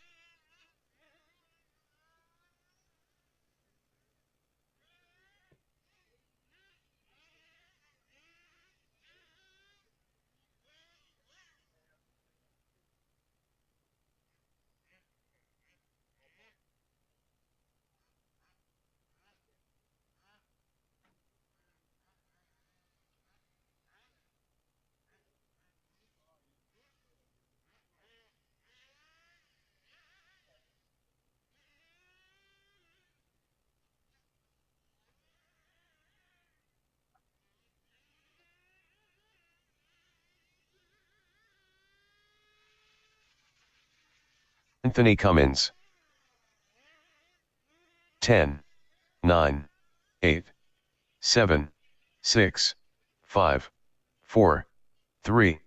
Anthony Cummins. 10, 9, 8, 7, 6, 5, 4, 3.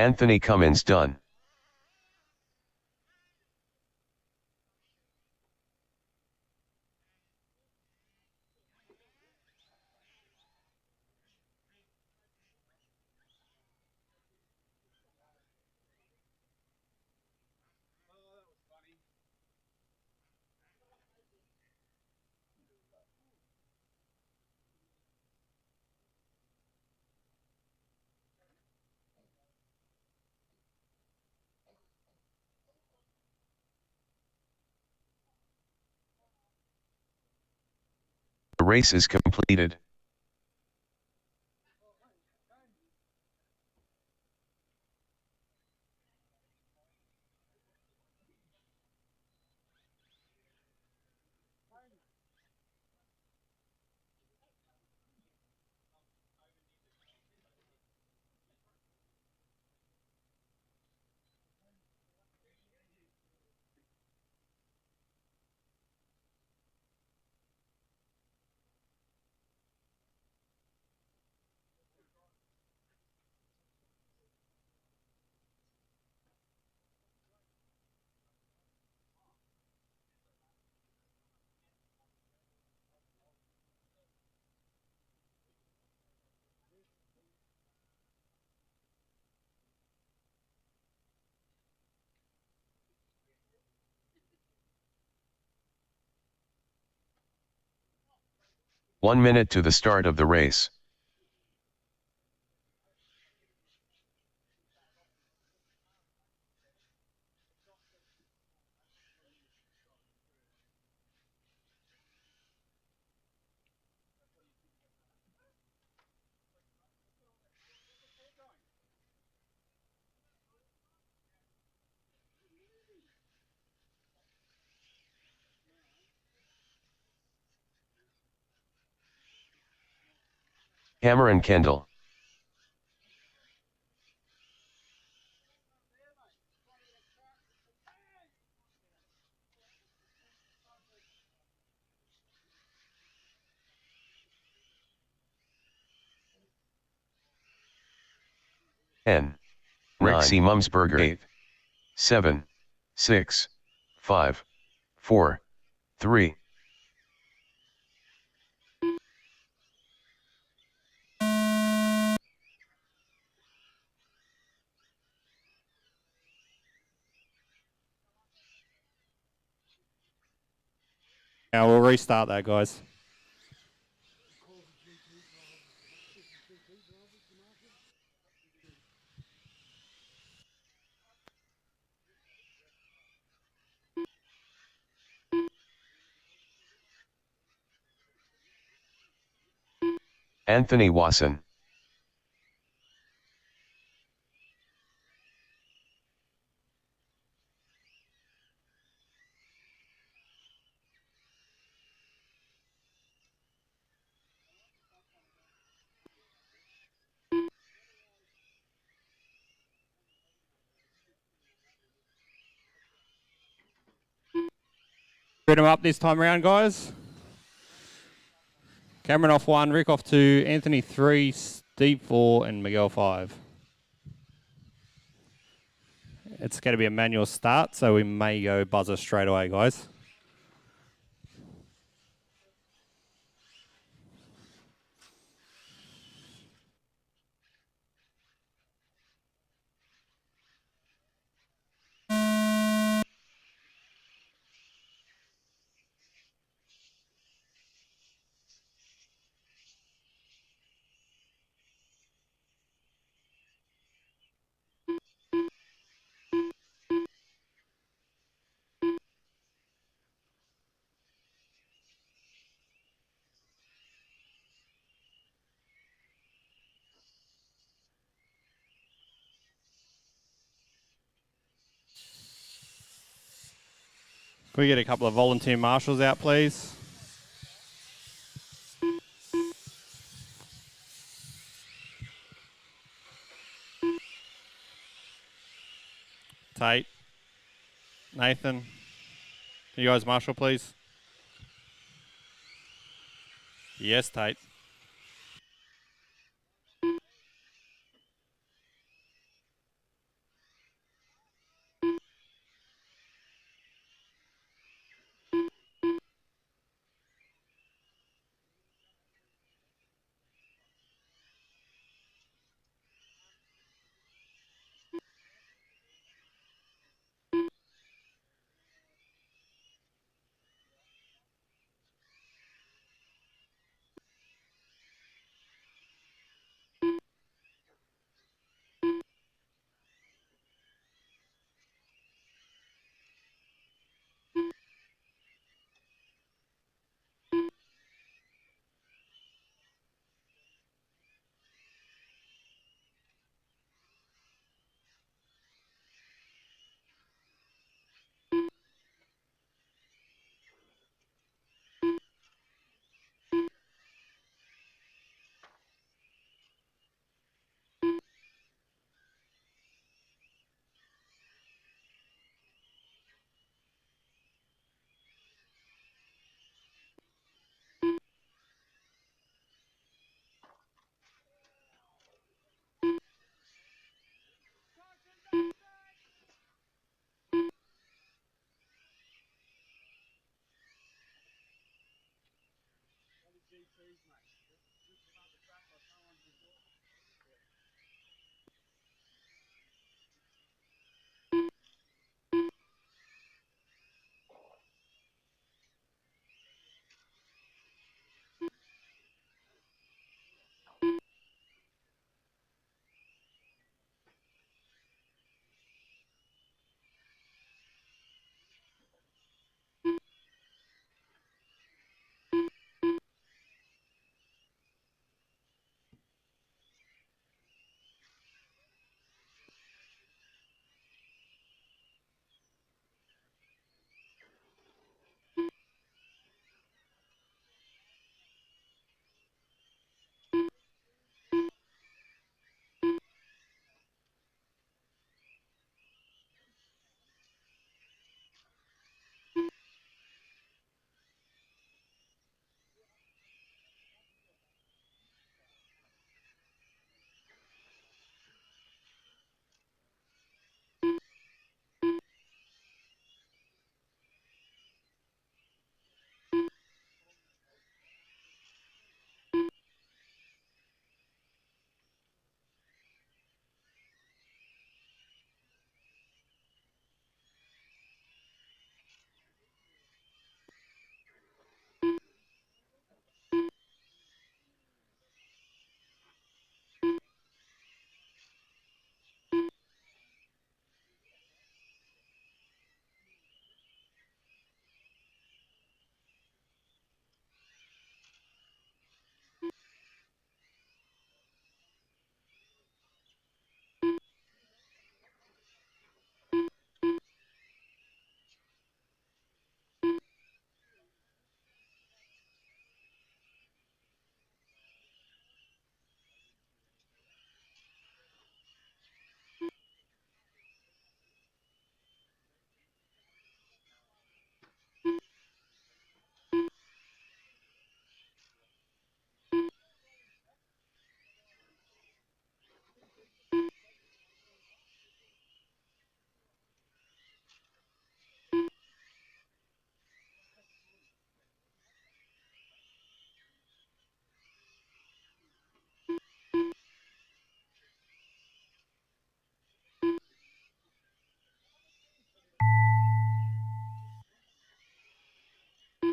Anthony Cummins done. The race is completed. One minute to the start of the race. Cameron Kendall. Rick 9, Seymonsbergen 8, 7, 6, 5, 4, 3.
Now we'll restart that, guys.
Anthony Wasson.
Bring them up this time around, guys. Cameron off 1, Rick off 2, Anthony 3, Steve 4, and Miguel 5. It's going to be a manual start, so we may go buzzer straight away, guys. Can we get a couple of volunteer marshals out, please? Tate, Nathan, can you guys marshal, please? Yes, Tate.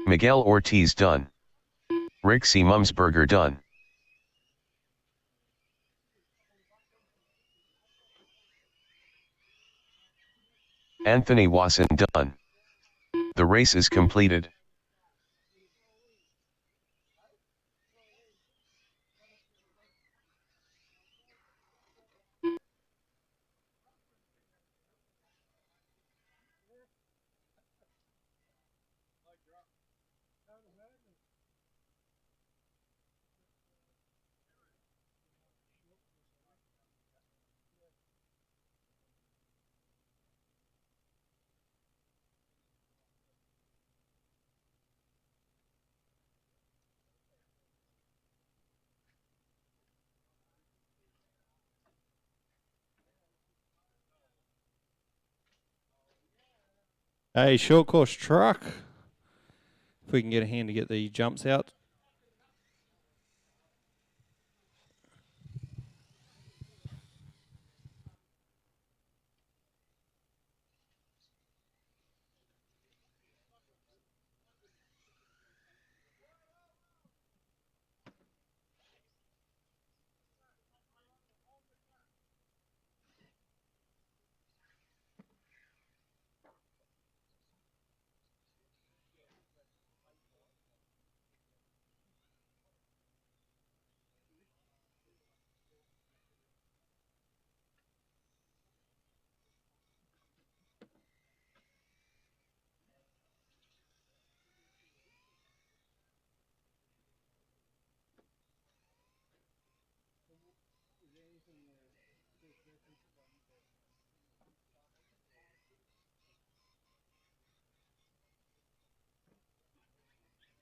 Miguel Ortiz done. Rick Seymonsbergen done. Anthony Wasson done. The race is completed.
A short course truck. If we can get a hand to get the jumps out.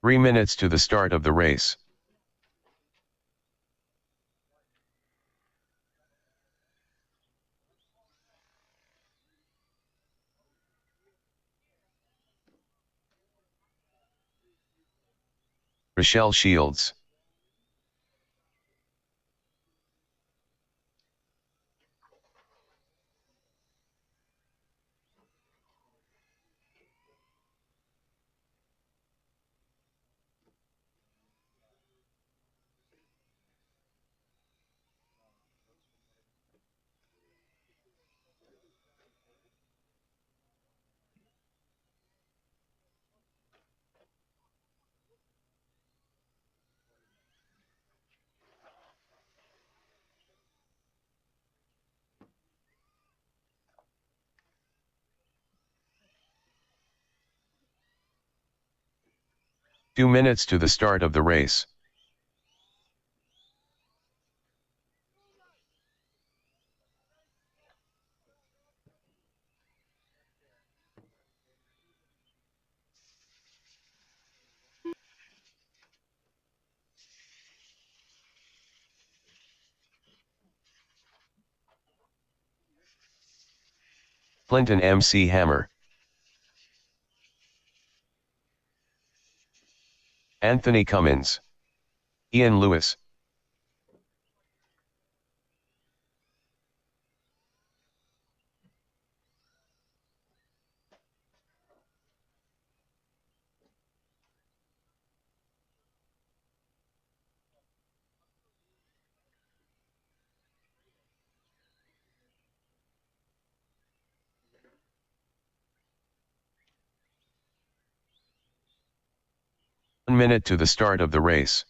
Three minutes to the start of the race. Rochelle Shields. 2 minutes to the start of the race. Clinton MC Hammer. Anthony Cummins. Ian Lewis. One minute to the start of the race.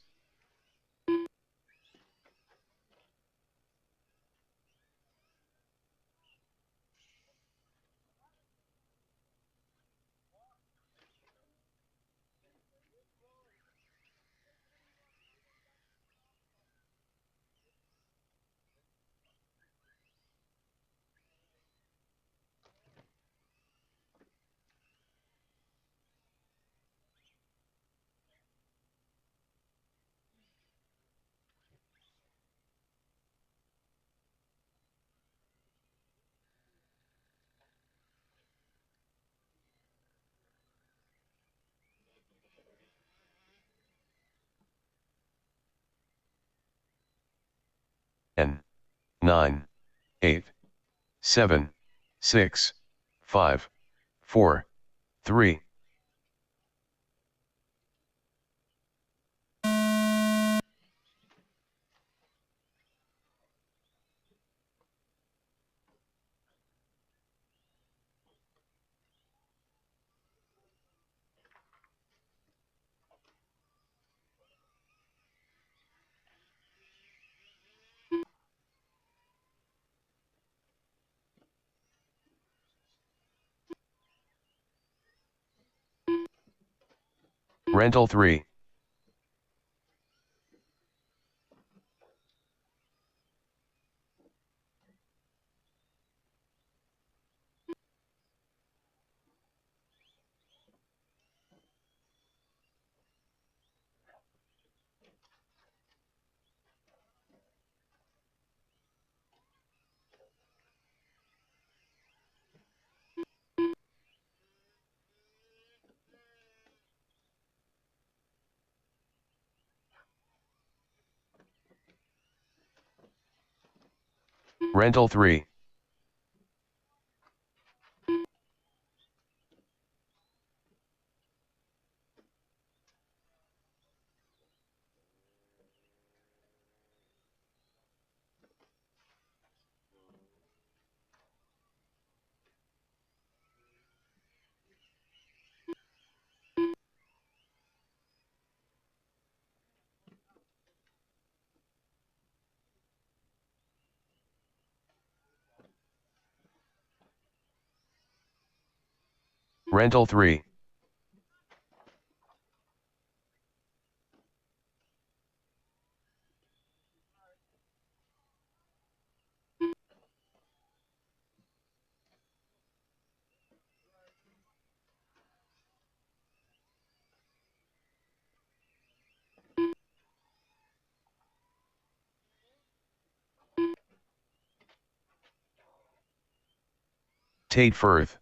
N 9 8 7 6 5 4 3 Rental 3. Rental 3. Rental 3. Tate Firth.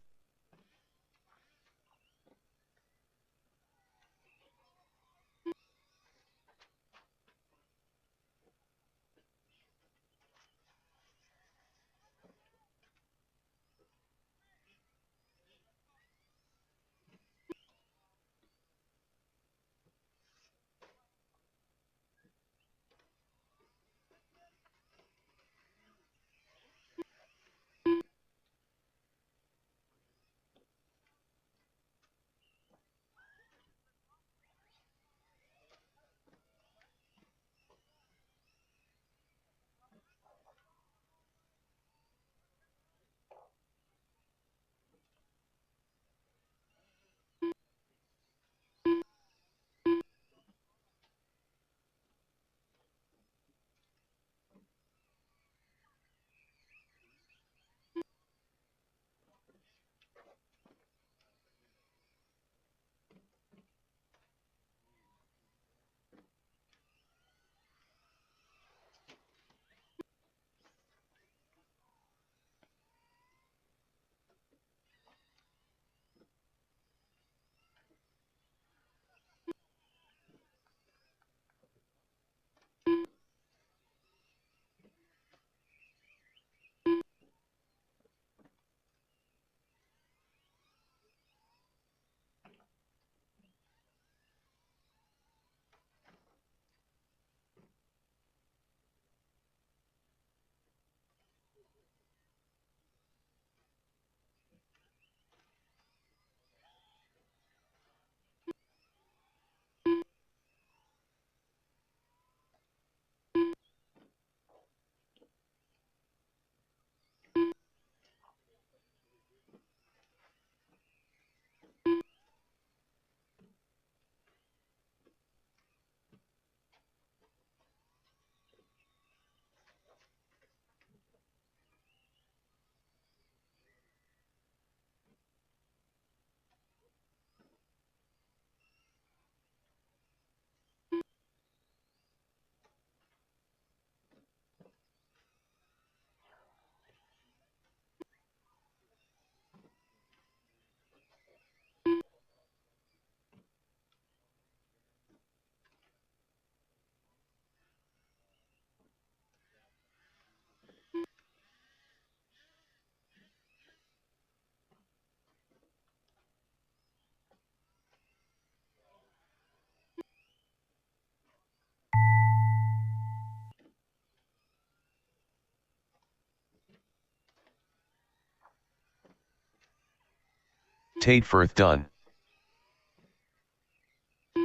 Tate Firth done.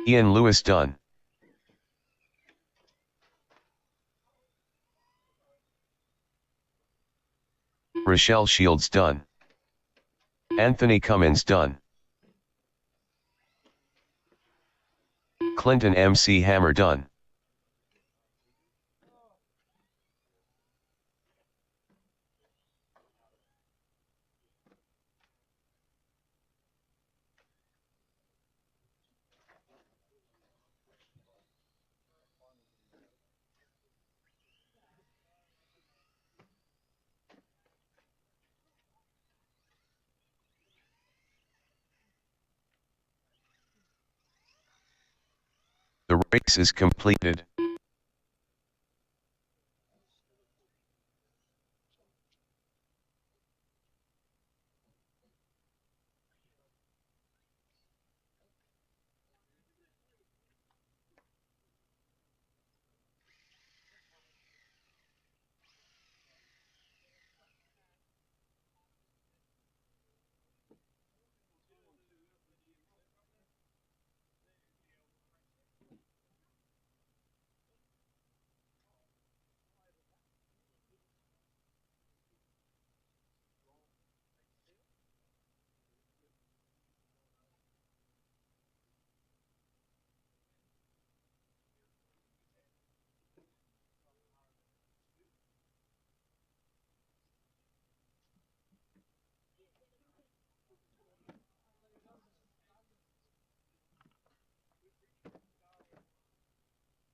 Ian Lewis done. Rochelle Shields done. Anthony Cummins done. Clinton MC Hammer done. The race is completed.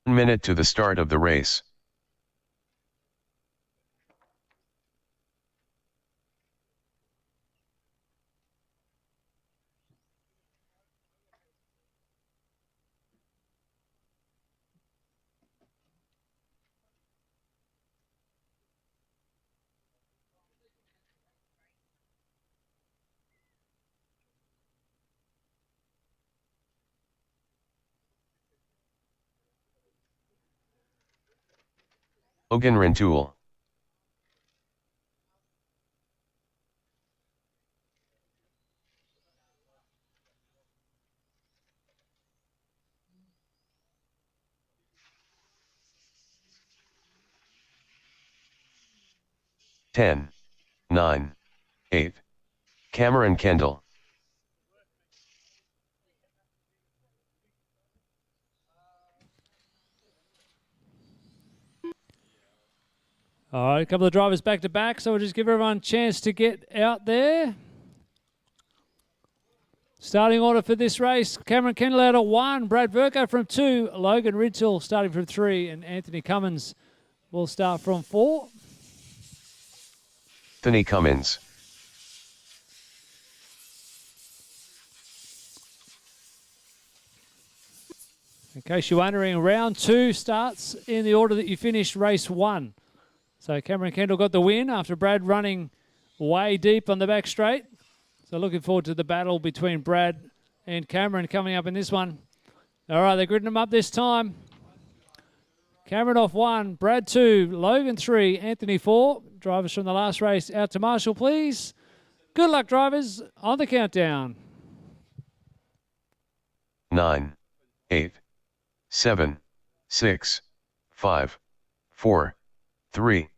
Minute to the start of the race. Logan Rintoul. Ten, 9, 8. Cameron Kendall.
All right, a couple of drivers back to back, so we'll just give everyone a chance to get out there. Starting order for this race, Cameron Kendall out of 1, Brad Verco from 2, Logan Rintoul starting from 3, and Anthony Cummins will start from 4.
Anthony Cummins.
In case you're wondering, round 2 starts in the order that you finished race 1. So Cameron Kendall got the win after Brad running way deep on the back straight. So looking forward to the battle between Brad and Cameron coming up in this one. All right, they're gridding them up this time. Cameron off 1, Brad 2, Logan 3, Anthony 4. Drivers from the last race out to Marshall, please. Good luck, drivers, on the countdown.
9, 8, 7, 6, 5, 4, 3.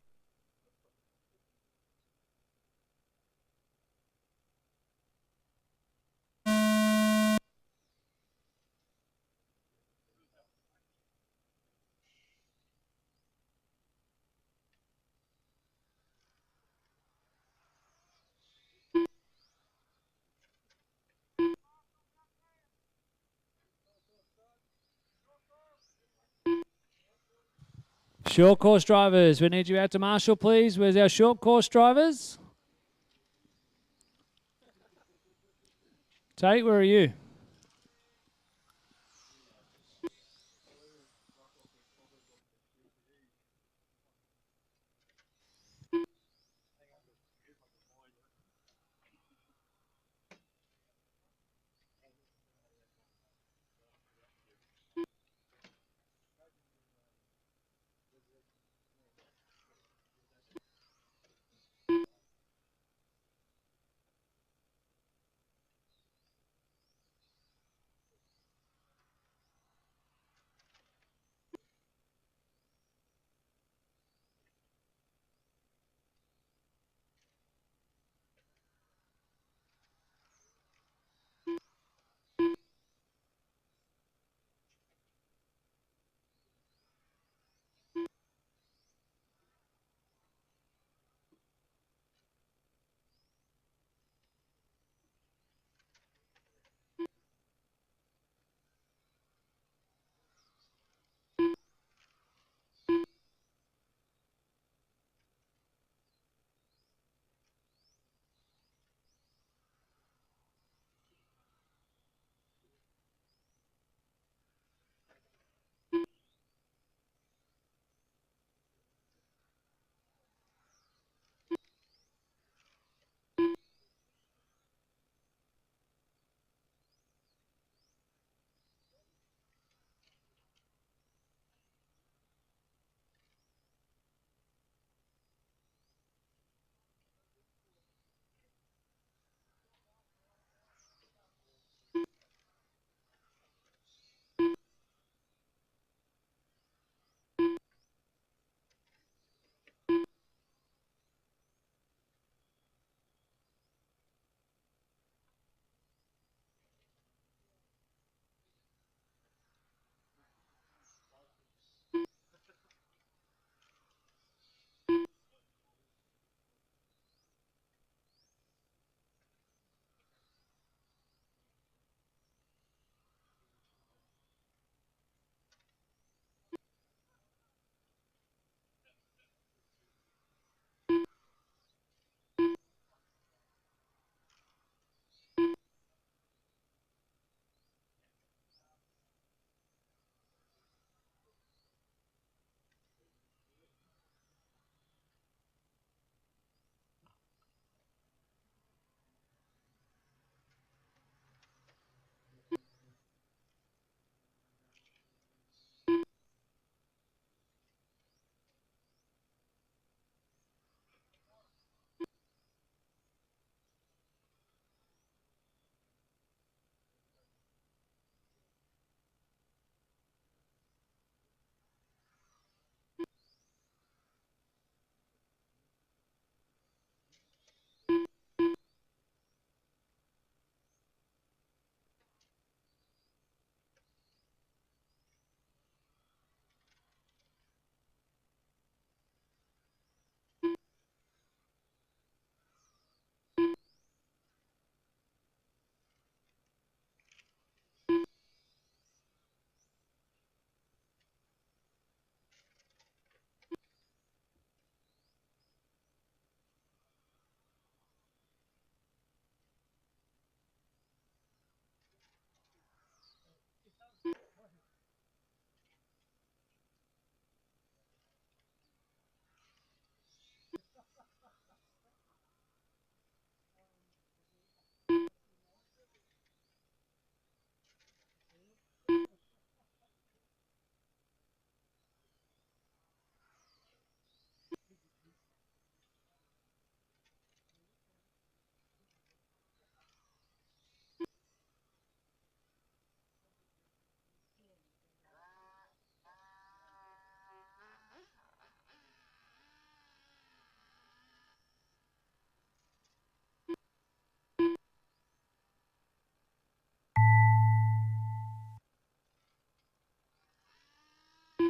Short course drivers, we need you out to Marshall, please. Where's our short course drivers? Tate, where are you?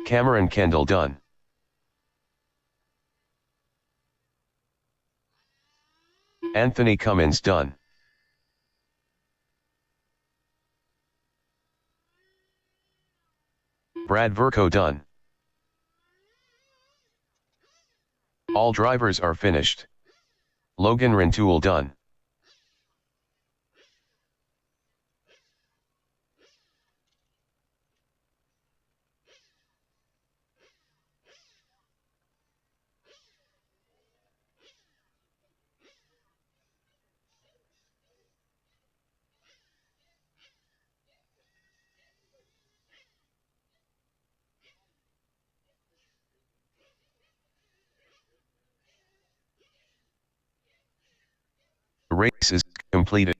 Cameron Kendall done. Anthony Cummins done. Brad Verco done. All drivers are finished. Logan Rintoul done. The race is completed.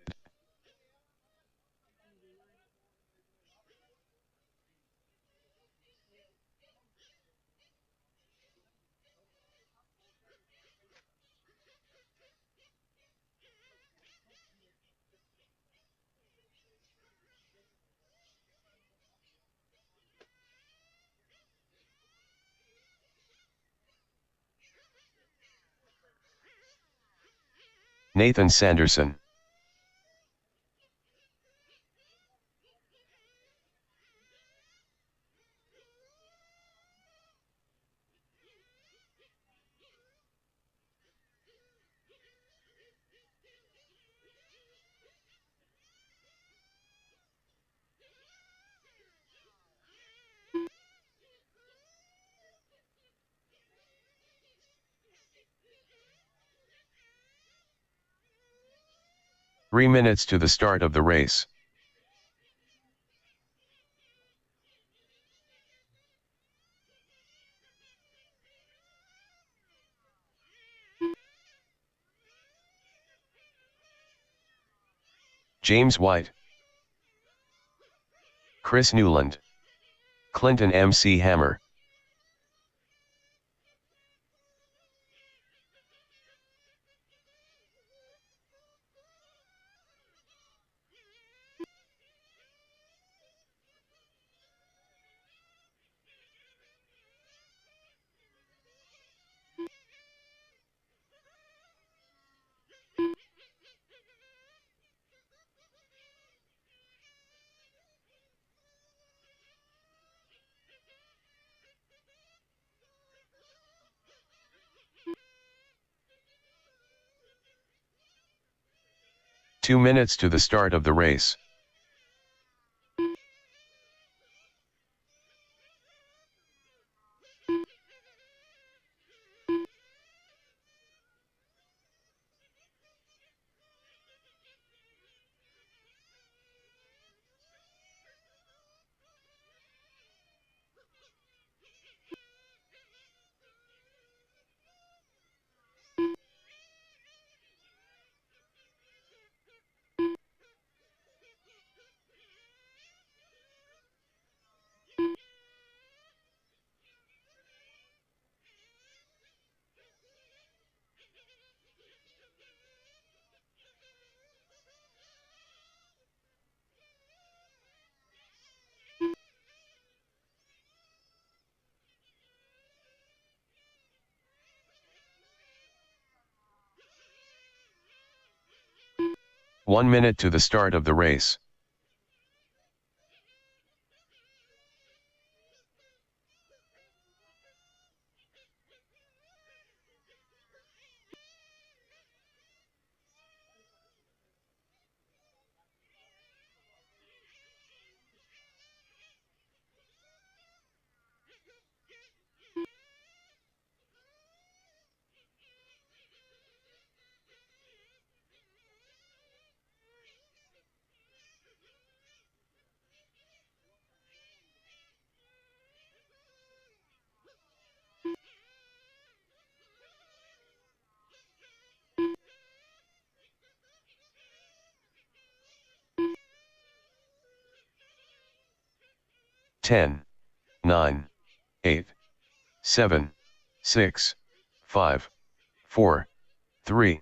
Nathan Sanderson. Three minutes to the start of the race. James White, Chris Newland, Clinton MC Hammer. Two minutes to the start of the race. One minute to the start of the race. Ten, 9, 8, 7, 6, 5, 4, 3.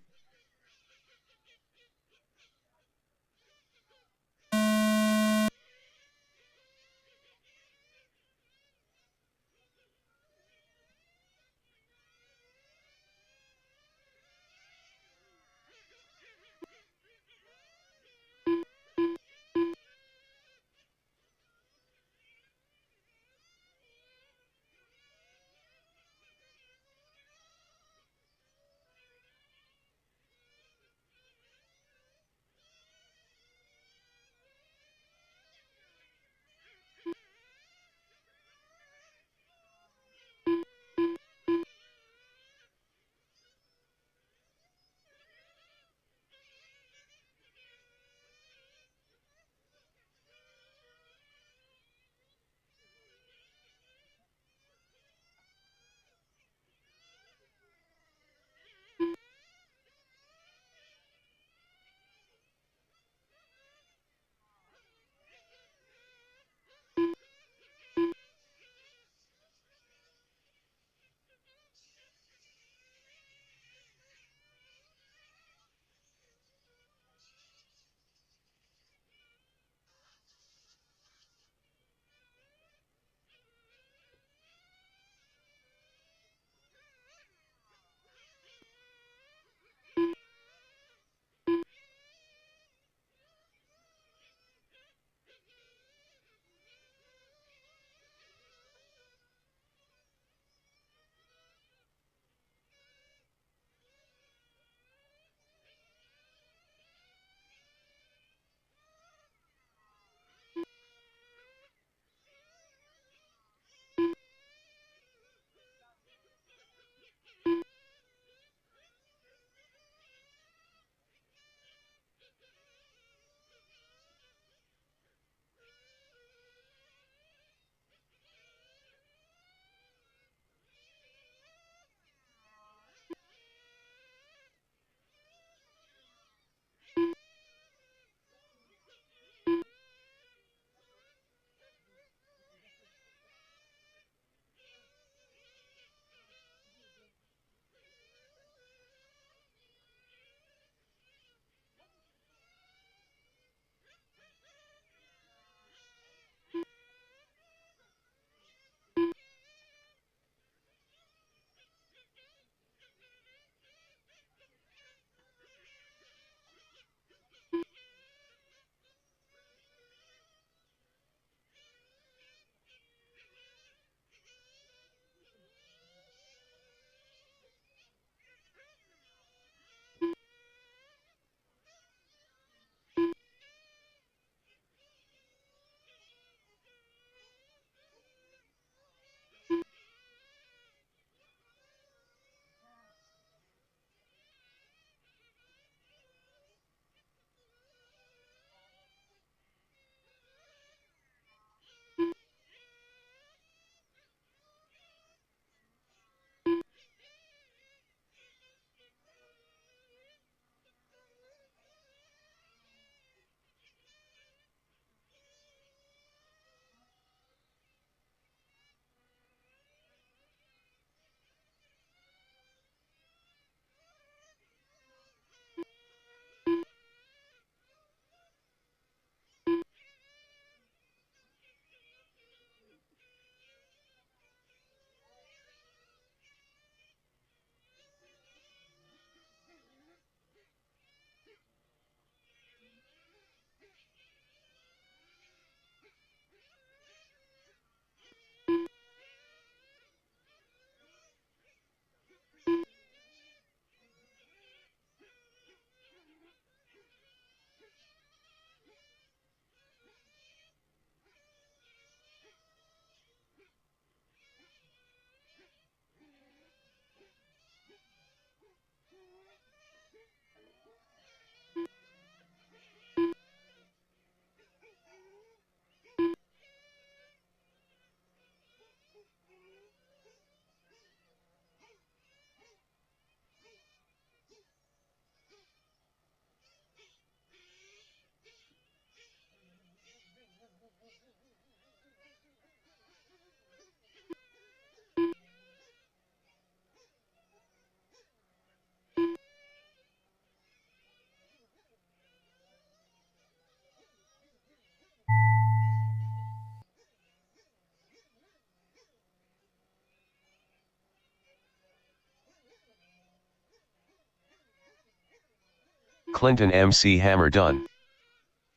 Clinton MC Hammer done.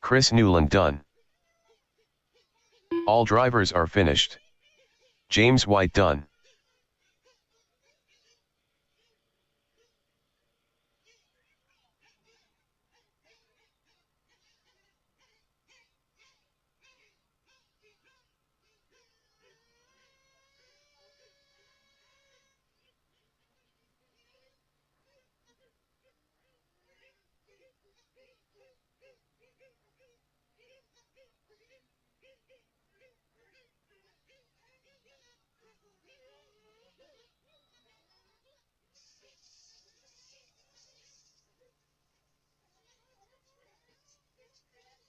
Chris Newland done. All drivers are finished. James White done.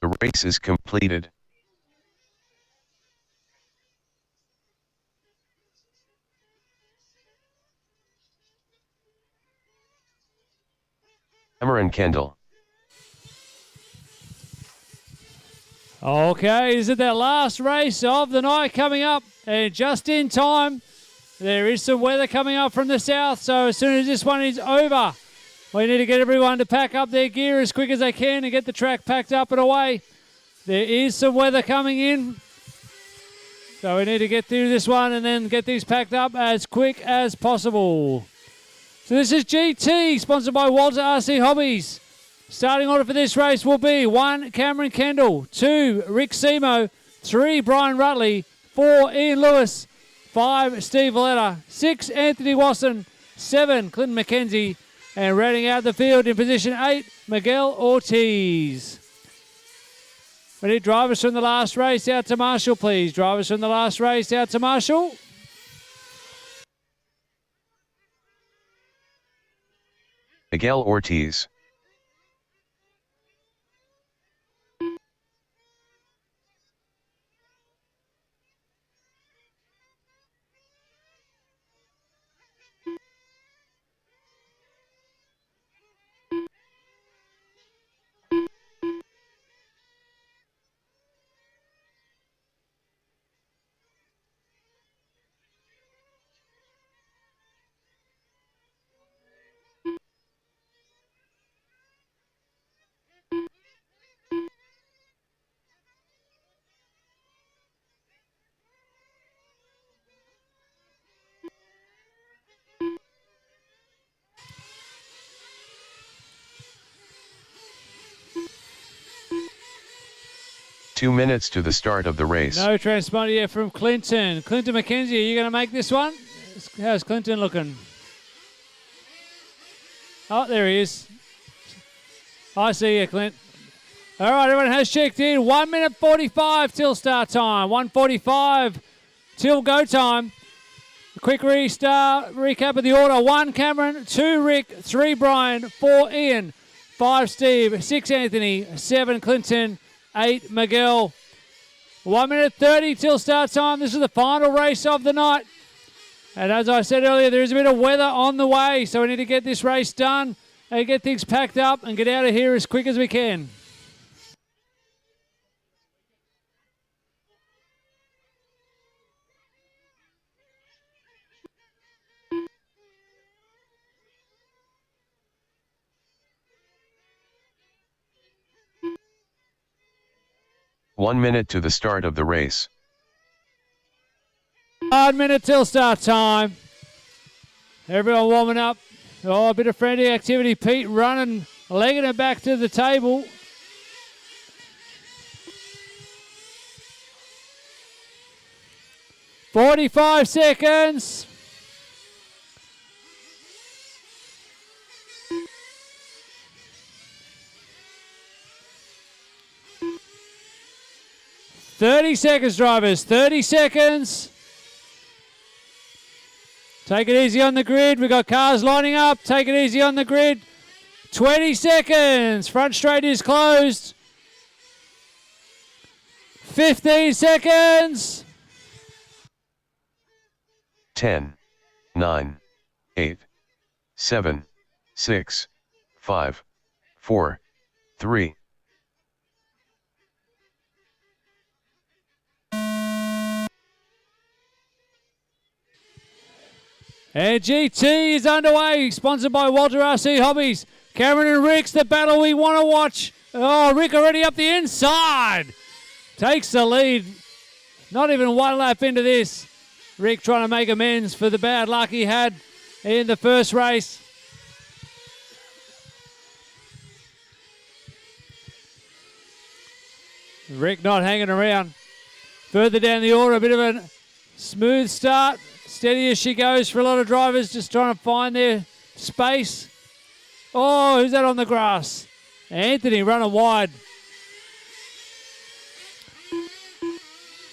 The race is completed. Hammer and Kendall.
Okay, is it that last race of the night coming up? And just in time, there is some weather coming up from the south, so as soon as this one is over, we need to get everyone to pack up their gear as quick as they can and get the track packed up and away. There is some weather coming in, so we need to get through this one and then get these packed up as quick as possible. So this is GT, sponsored by Walter RC Hobbies. Starting order for this race will be 1, Cameron Kendall, 2, Rick Semo, 3, Brian Rutley, 4, Ian Lewis, 5, Steve Valletta, 6, Anthony Wasson, 7, Clinton McKenzie, and rounding out the field in position 8, Miguel Ortiz. We need drivers from the last race out to Marshall, please. Drivers from the last race out to Marshall.
Miguel Ortiz. Two minutes to the start of the race.
No transponder yet from Clinton. Clinton McKenzie, are you going to make this one? How's Clinton looking? Oh, there he is. I see you, Clint. All right, everyone has checked in. 1 minute 45 till start time. 1:45 till go time. A quick recap of the order. 1, Cameron. 2, Rick. 3, Brian. 4, Ian. 5, Steve. 6, Anthony. 7, Clinton. 8, Miguel. 1 minute 30 till start time. This is the final race of the night. And as I said earlier, there is a bit of weather on the way, so we need to get this race done and get things packed up and get out of here as quick as we can.
One minute to the start of the race.
1 minute till start time. Everyone warming up. Oh, a bit of frantic activity. Pete running, legging it back to the table. "45 seconds. "30 seconds, drivers. 30 seconds. Take it easy on the grid. We've got cars lining up. Take it easy on the grid. 20 seconds. Front straight is closed. 15 seconds.
10, 9, 8, 7, 6, 5, 4, 3.
And GT is underway, sponsored by Walter RC Hobbies. Cameron and Rick's the battle we want to watch. Oh, Rick already up the inside. Takes the lead. Not even one lap into this. Rick trying to make amends for the bad luck he had in the first race. Rick not hanging around. Further down the order, a bit of a smooth start. Steady as she goes for a lot of drivers, just trying to find their space. Oh, who's that on the grass? Anthony running wide.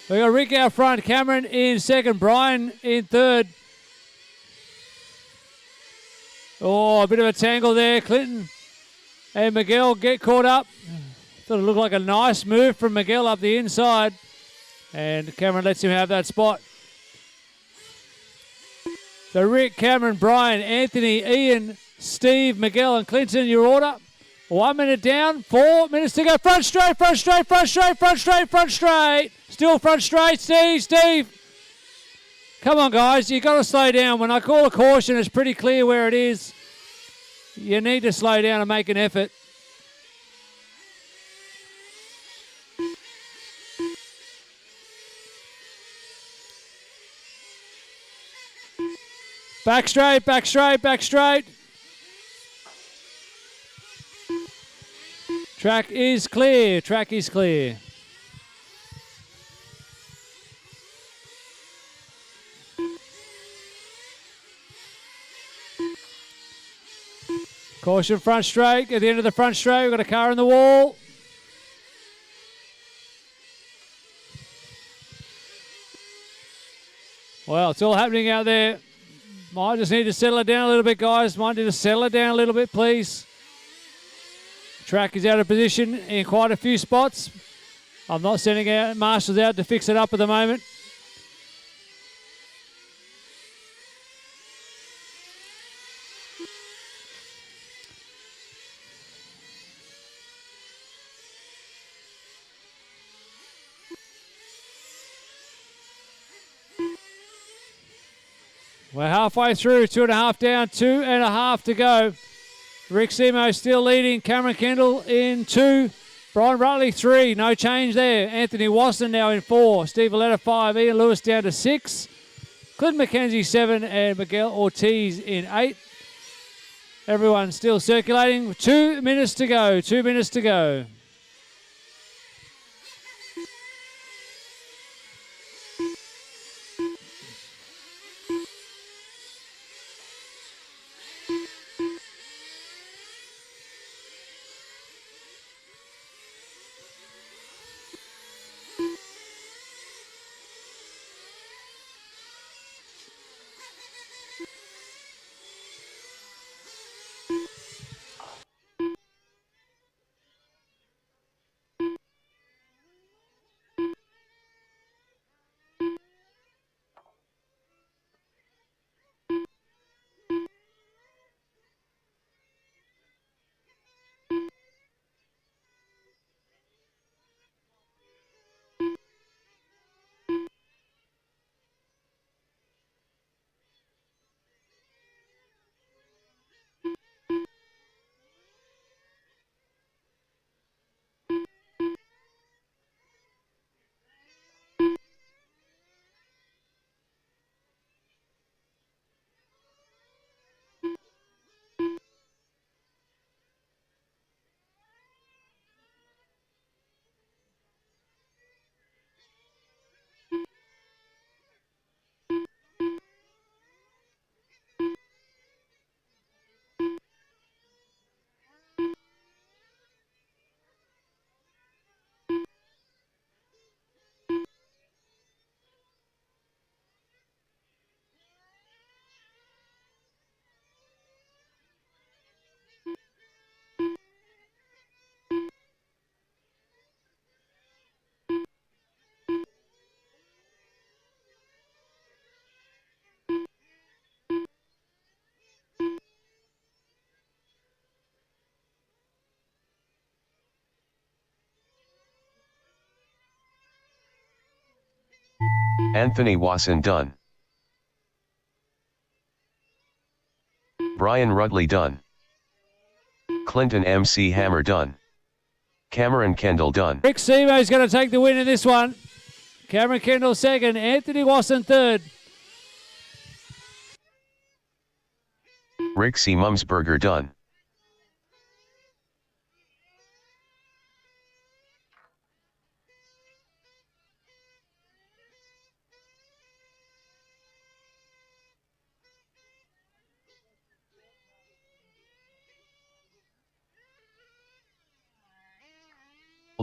We got Rick out front, Cameron in second, Brian in third. Oh, a bit of a tangle there. Clinton and Miguel get caught up. Thought it looked like a nice move from Miguel up the inside. And Cameron lets him have that spot. So Rick, Cameron, Brian, Anthony, Ian, Steve, Miguel, and Clinton, your order. 1 minute down, 4 minutes to go. Front straight, front straight, front straight, front straight, front straight. Still front straight, Steve. Come on, guys, you got to slow down. When I call a caution, it's pretty clear where it is. You need to slow down and make an effort. Back straight, back straight, back straight. Track is clear, track is clear. Caution front straight, at the end of the front straight, we've got a car in the wall. Well, it's all happening out there. Might just need to settle it down a little bit, guys. Might need to settle it down a little bit, please. Track is out of position in quite a few spots. I'm not sending out marshals out to fix it up at the moment. We're halfway through, 2.5 down, 2.5 to go. Rick Simo still leading, Cameron Kendall in 2, Brian Rutley 3, no change there. Anthony Wasson now in 4, Steve Valletta 5, Ian Lewis down to 6, Clint McKenzie 7, and Miguel Ortiz in 8. Everyone still circulating, 2 minutes to go, 2 minutes to go.
Anthony Wasson done. Brian Rutley done. Clinton MC Hammer done. Cameron Kendall done.
Rick Seymonsbergen's going to take the win in this one. Cameron Kendall second. Anthony Wasson third.
Rick Seymonsbergen done.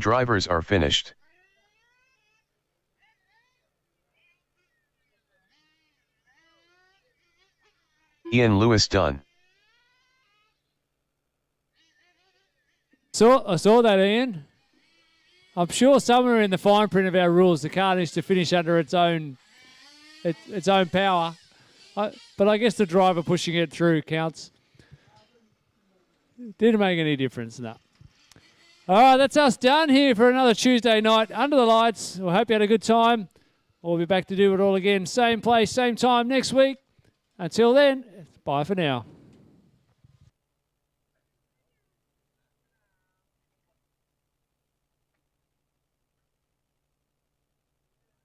Drivers are finished. Ian Lewis done.
I saw that, Ian. I'm sure somewhere in the fine print of our rules, the car needs to finish under its own power. But I guess the driver pushing it through counts. Didn't make any difference, no. All right, that's us done here for another Tuesday night under the lights. We hope you had a good time. We'll be back to do it all again. Same place, same time next week. Until then, bye for now.